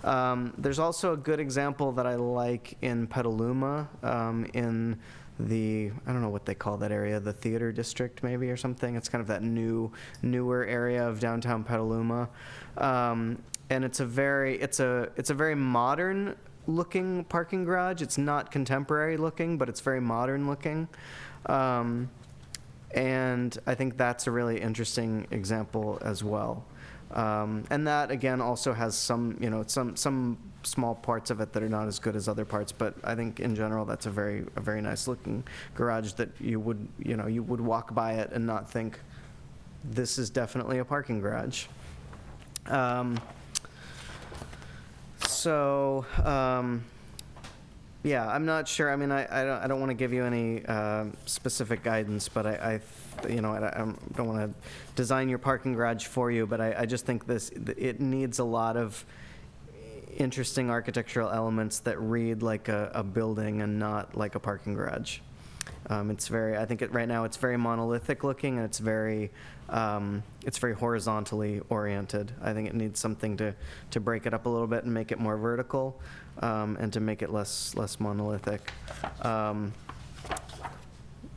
There's also a good example that I like in Petaluma, in the, I don't know what they call that area, the theater district maybe or something. It's kind of that newer area of downtown Petaluma. And it's a very modern looking parking garage. It's not contemporary looking, but it's very modern looking. And I think that's a really interesting example as well. And that again also has some small parts of it that are not as good as other parts, but I think in general, that's a very nice looking garage that you would walk by it and not think, this is definitely a parking garage. Yeah, I'm not sure. I mean, I don't want to give you any specific guidance, but I don't want to design your parking garage for you, but I just think it needs a lot of interesting architectural elements that read like a building and not like a parking garage. I think right now it's very monolithic looking, and it's very horizontally oriented. I think it needs something to break it up a little bit and make it more vertical, and to make it less monolithic.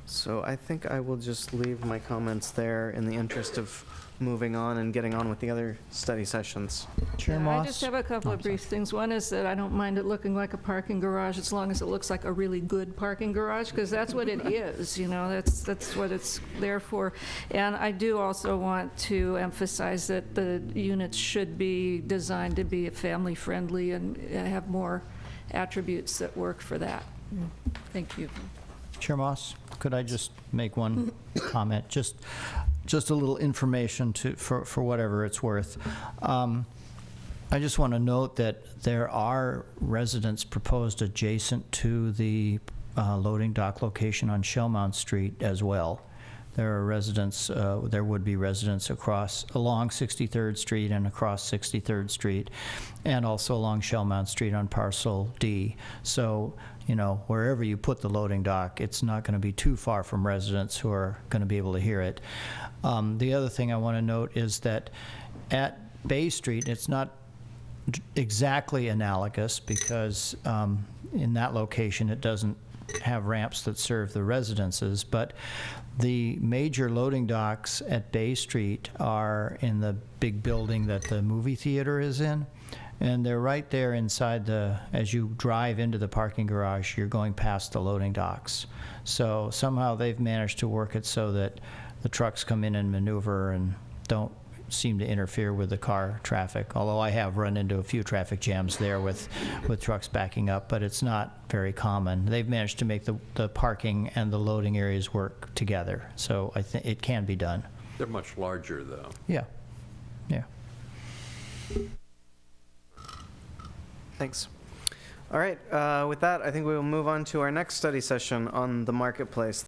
So I think I will just leave my comments there in the interest of moving on and getting on with the other study sessions. Chair I Moss? just have a couple of brief things. One is that I don't mind it looking like a parking garage as long as it looks like a really good parking garage, because that's what it is, that's what it's there for. And I do also want to emphasize that the units should be designed to be family-friendly and have more attributes that work for that. Thank you. Chair Moss, could I just make one comment? Just a little information for whatever it's worth. I just want to note that there are residents proposed adjacent to the loading dock location on Shellmount Street as well. There would be residents along 63rd Street and across 63rd Street, and also along Shellmount Street on Parcel D. So, wherever you put the loading dock, it's not going to be too far from residents who are going to be able to hear it. The other thing I want to note is that at Bay Street, it's not exactly analogous, because in that location, it doesn't have ramps that serve the residences, but the major loading docks at Bay Street are in the big building that the movie theater is in, and they're right there inside as you drive into the parking garage, you're going past the loading docks. So somehow they've managed to work it so that the trucks come in and maneuver and don't seem to interfere with the car traffic, although I have run into a few traffic jams there with trucks backing up, but it's not very common. They've managed to make the parking and the loading areas work together, so I think it can be done. They're much larger, though. Yeah. Thanks. All right, with that, I think we will move on to our next study session on the marketplace.